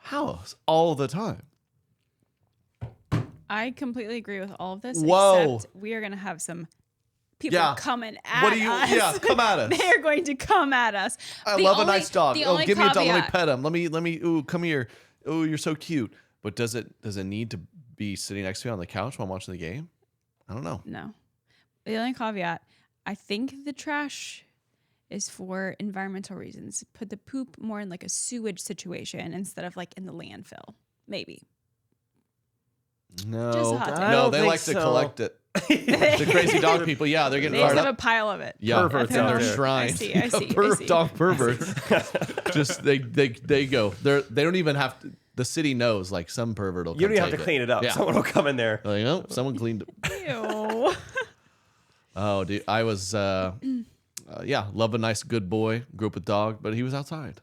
house all the time. I completely agree with all of this. Whoa. Except we are going to have some people coming at What do you? us. Yeah, come at us. They're going to come at us. I love a nice dog. The Oh, only give me a dog. Let me caveat- pet him. Let me. Ooh, come here. Oh, you're so cute. But does it need to be sitting next to me on the couch while I'm watching the game? I don't know. No. The only caveat, I think the trash is for environmental reasons. Put the poop more in like a sewage situation instead of like in the landfill. Maybe. No, Just a hot take. I no, don't they think like to so. collect it. The crazy dog people, yeah, they're getting They just fired have up. a pile of it. Yeah, Perverts in out their there. shrine. I see, I see. Dog perverts. Just they go. They don't even have to. The city knows. Like some pervert will. You don't come even have to take clean it up. Yeah. Someone will come in there. Like, oh, someone cleaned it. Ew. Oh, dude, I was, love a nice good boy. Grew up with dog, but he was outside.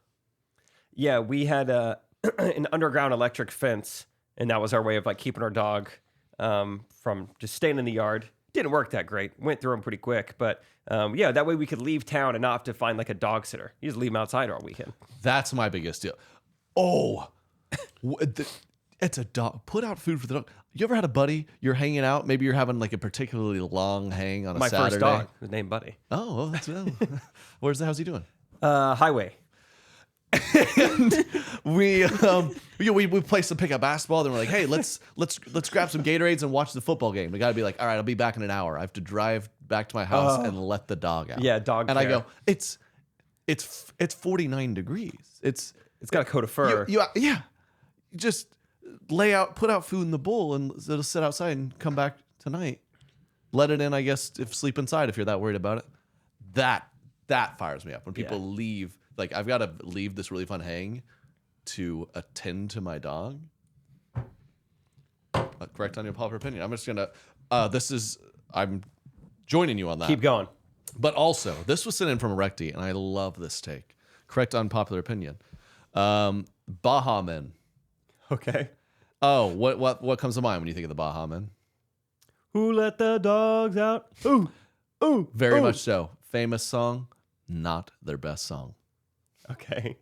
Yeah, we had an underground electric fence, and that was our way of like keeping our dog from just staying in the yard. Didn't work that great. Went through them pretty quick, but yeah, that way we could leave town and not have to find like a dog sitter. You just leave him outside all weekend. That's my biggest deal. Oh, it's a dog. Put out food for the dog. You ever had a buddy? You're hanging out. Maybe you're having like a particularly long hang on a My Saturday. first dog was named Buddy. Oh, well, that's how's he doing? Highway. We play some pickup basketball. Then we're like, hey, let's grab some Gatorades and watch the football game. We got to be like, all right, I'll be back in an hour. I have to drive back to my house and let the dog out. Yeah, dog And I care. go, it's 49 degrees. It's got a coat of fur. yeah. Just put out food in the bowl and it'll sit outside and come back tonight. Let it in, I guess, if sleep inside if you're that worried about it. That fires me up when people leave. Like I've got to leave this really fun hang to attend to my dog. Correct on your popular opinion. I'm just gonna. I'm joining you on that. Keep going. But also, this was sent in from a Recti, and I love this take. Correct unpopular opinion. Baha Men. Okay. Oh, what comes to mind when you think of the Baha Men? Who let the dogs out? Ooh, ooh. Very ooh. much so. Famous song, not their best song. Okay.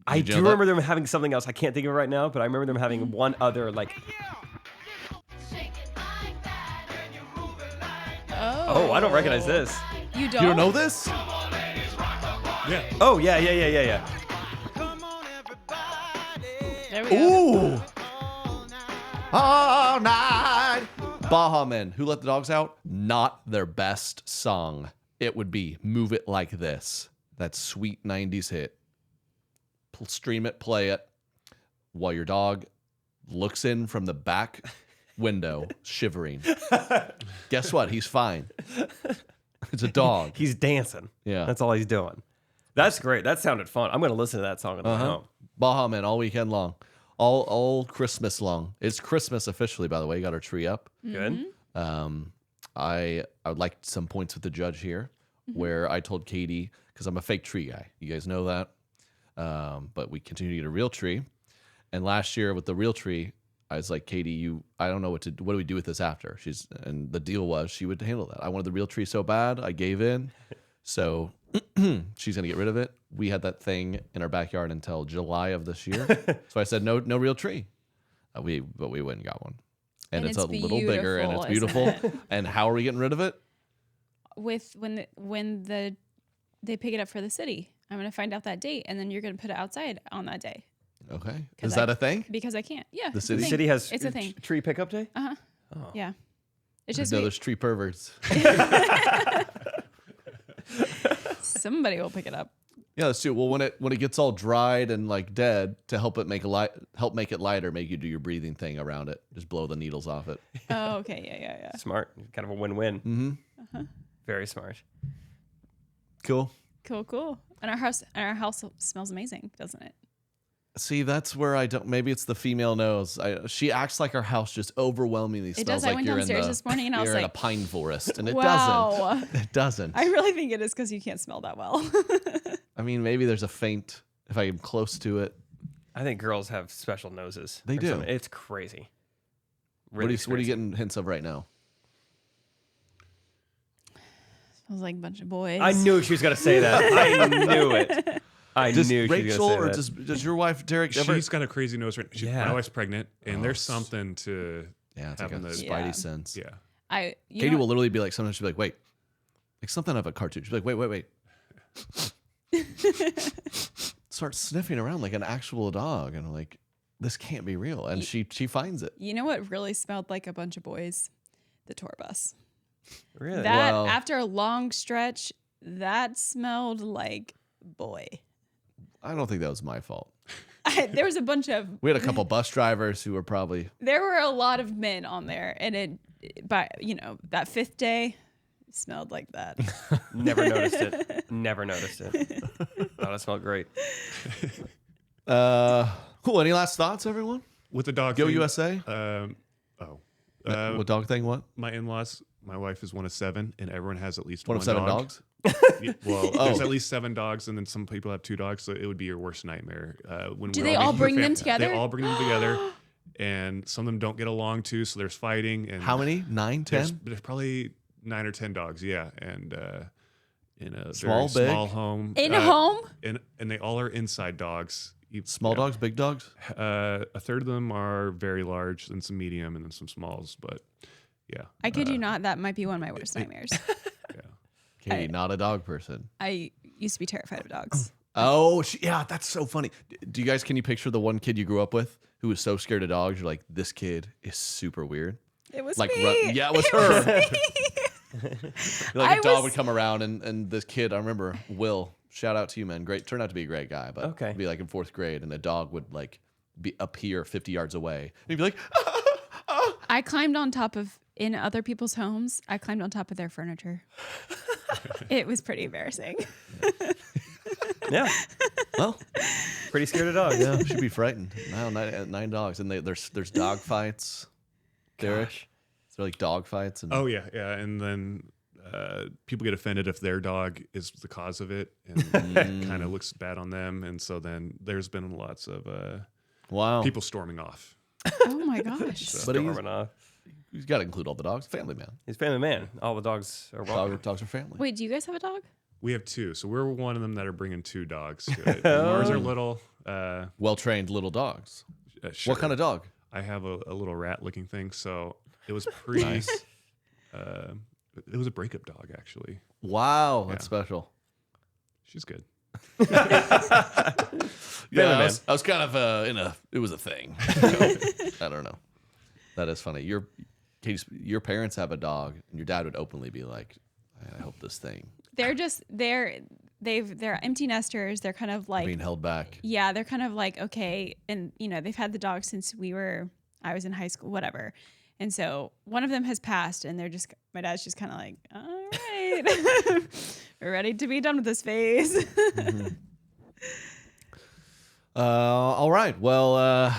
I Did do you know that? remember them having something else. I can't think of it right now, but I remember them having one other like. Oh, I don't recognize this. You don't? You don't know this? Yeah. Oh yeah. There we go. Ooh. All night. Baha Men, Who Let the Dogs Out? Not their best song. It would be Move It Like This. That sweet 90s hit. Stream it, play it, while your dog looks in from the back window, shivering. Guess what? He's fine. It's a dog. He's dancing. Yeah. That's all he's doing. That's great. That sounded fun. I'm gonna listen to that song on the way home. Baha Men all weekend long. All Christmas long. It's Christmas officially, by the way. Got our tree up. Good. I would like some points with the judge here, where I told Katie, because I'm a fake tree guy. You guys know that. But we continue to get a real tree. And last year with the real tree, I was like, Katie, I don't know what do we do with this after? And the deal was she would handle that. I wanted the real tree so bad, I gave in. So she's gonna get rid of it. We had that thing in our backyard until July of this year. So I said, no real tree. But we went and got one. And it's a little bigger and it's beautiful, beautiful. isn't it? And how are we getting rid of it? When they pick it up for the city. I'm going to find out that date, and then you're going to put it outside on that day. Okay. 'Cause Is that a thing? Because I can't. Yeah. The it's a city? The thing. city has It's a thing. tree pickup day. Yeah. It's just No, there's tree perverts. somebody will pick it up. Yeah, let's do it. Well, when it gets all dried and like dead, to help it make it lighter, make you do your breathing thing around it. Just blow the needles off it. Oh, okay. Yeah. Smart. Kind of a win-win. Mm-hmm. Very smart. Cool. Cool. And our house smells amazing, doesn't it? See, that's where I don't. Maybe it's the female nose. She acts like our house just overwhelmingly smells does. I like went you're downstairs this morning and I was you're in a like, pine forest, and it wow. doesn't. It doesn't. I really think it is because you can't smell that well. I mean, maybe there's a faint if I'm close to it. I think girls have special noses. They or do. something. It's crazy. What are you getting hints of right now? Smells like a bunch of boys. I knew she was gonna say that. I knew it. I Does knew she was Rachel gonna say or that. does your wife Derek ever? She's got a crazy nose right now. Yeah. My wife's pregnant, and there's something to Yeah, it's like a having the spidey sense. yeah. Katie will literally be like, sometimes she'll be like, wait, like something of a cartoon. She'll be like, wait. Start sniffing around like an actual dog, and I'm like, this can't be real. And she finds it. You know what really smelled like a bunch of boys? The tour bus. Really? That Well- after a long stretch, that smelled like boy. I don't think that was my fault. There was a bunch of We had a couple bus drivers who were probably there were a lot of men on there, and by that 5th day, it smelled like that. Never noticed it. Never noticed it. Thought it smelled great. Cool. Any last thoughts, everyone? With the dog Go thing, USA. what What dog thing? What? my in-laws, my wife is one of 7, and everyone has at least One of 7 dog. dogs. Yeah, well, there's at least 7 dogs, and then some people have 2 dogs, so it would be your worst nightmare. When Do we're they all all being bring your them fam- together? They all bring them together, and some of them don't get along too, so there's fighting. And How many? 9, 10? There's probably 9 or 10 dogs, yeah, and in a Small, very big? small home. In a home? and they all are inside dogs. Small Yeah. dogs, big dogs? A third of them are very large, and some medium, and then some smalls. But yeah, I kid you not, that might be one of my worst nightmares. yeah. Katie, not a dog person. I used to be terrified of dogs. Oh, yeah, that's so funny. Do you guys, can you picture the one kid you grew up with who was so scared of dogs? You're like, this kid is super weird. It was Like, me. yeah, it was her. Like I a dog was- would come around, and this kid, I remember, Will, shout out to you, man. Great, turned out to be a great guy, but Okay. be like in 4th grade, and a dog would like be appear 50 yards away, and he'd be like, I climbed on top of, in other people's homes, I climbed on top of their furniture. It was pretty embarrassing. Yeah. well, Pretty scared of dogs. yeah, should be frightened. No, 9 dogs, and there's dog fights. Derek, is there like dog fights? And Oh yeah, yeah, and then people get offended if their dog is the cause of it, and it kind of looks bad on them, and so then there's been lots of wow, people storming off. Oh my gosh. But he's Storming off. got to include all the dogs. Family man. He's a family man. All the dogs are welcome. Dogs are family. Wait, do you guys have a dog? We have 2, so we're one of them that are bringing 2 dogs to it. And ours are little. Well trained little dogs. Sure. What kind of dog? I have a little rat-looking thing, so it was pretty. Nice. It was a breakup dog, actually. Wow, that's Yeah. special. She's good. Yeah, man. I was kind of it was a thing. I don't know. That is funny. Your parents have a dog, and your dad would openly be like, I hope this thing They're empty nesters. They're kind of like, being held back. yeah, they're kind of like, okay. And, they've had the dog since I was in high school, whatever. And so one of them has passed, and my dad's just kind of like, all right, we're ready to be done with this phase. All right. Well,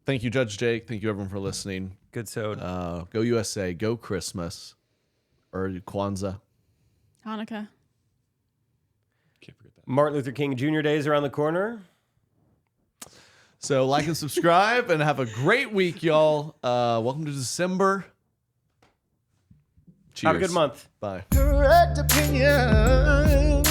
thank you, Judge Jake. Thank you, everyone, for listening. Good sode. Go USA. Go Christmas. Or Kwanzaa. Hanukkah. Can't forget that. Martin Luther King Jr. Day is around the corner. So like and subscribe, and have a great week, y'all. Welcome to December. Cheers. Have a good month. Bye. Correct opinion.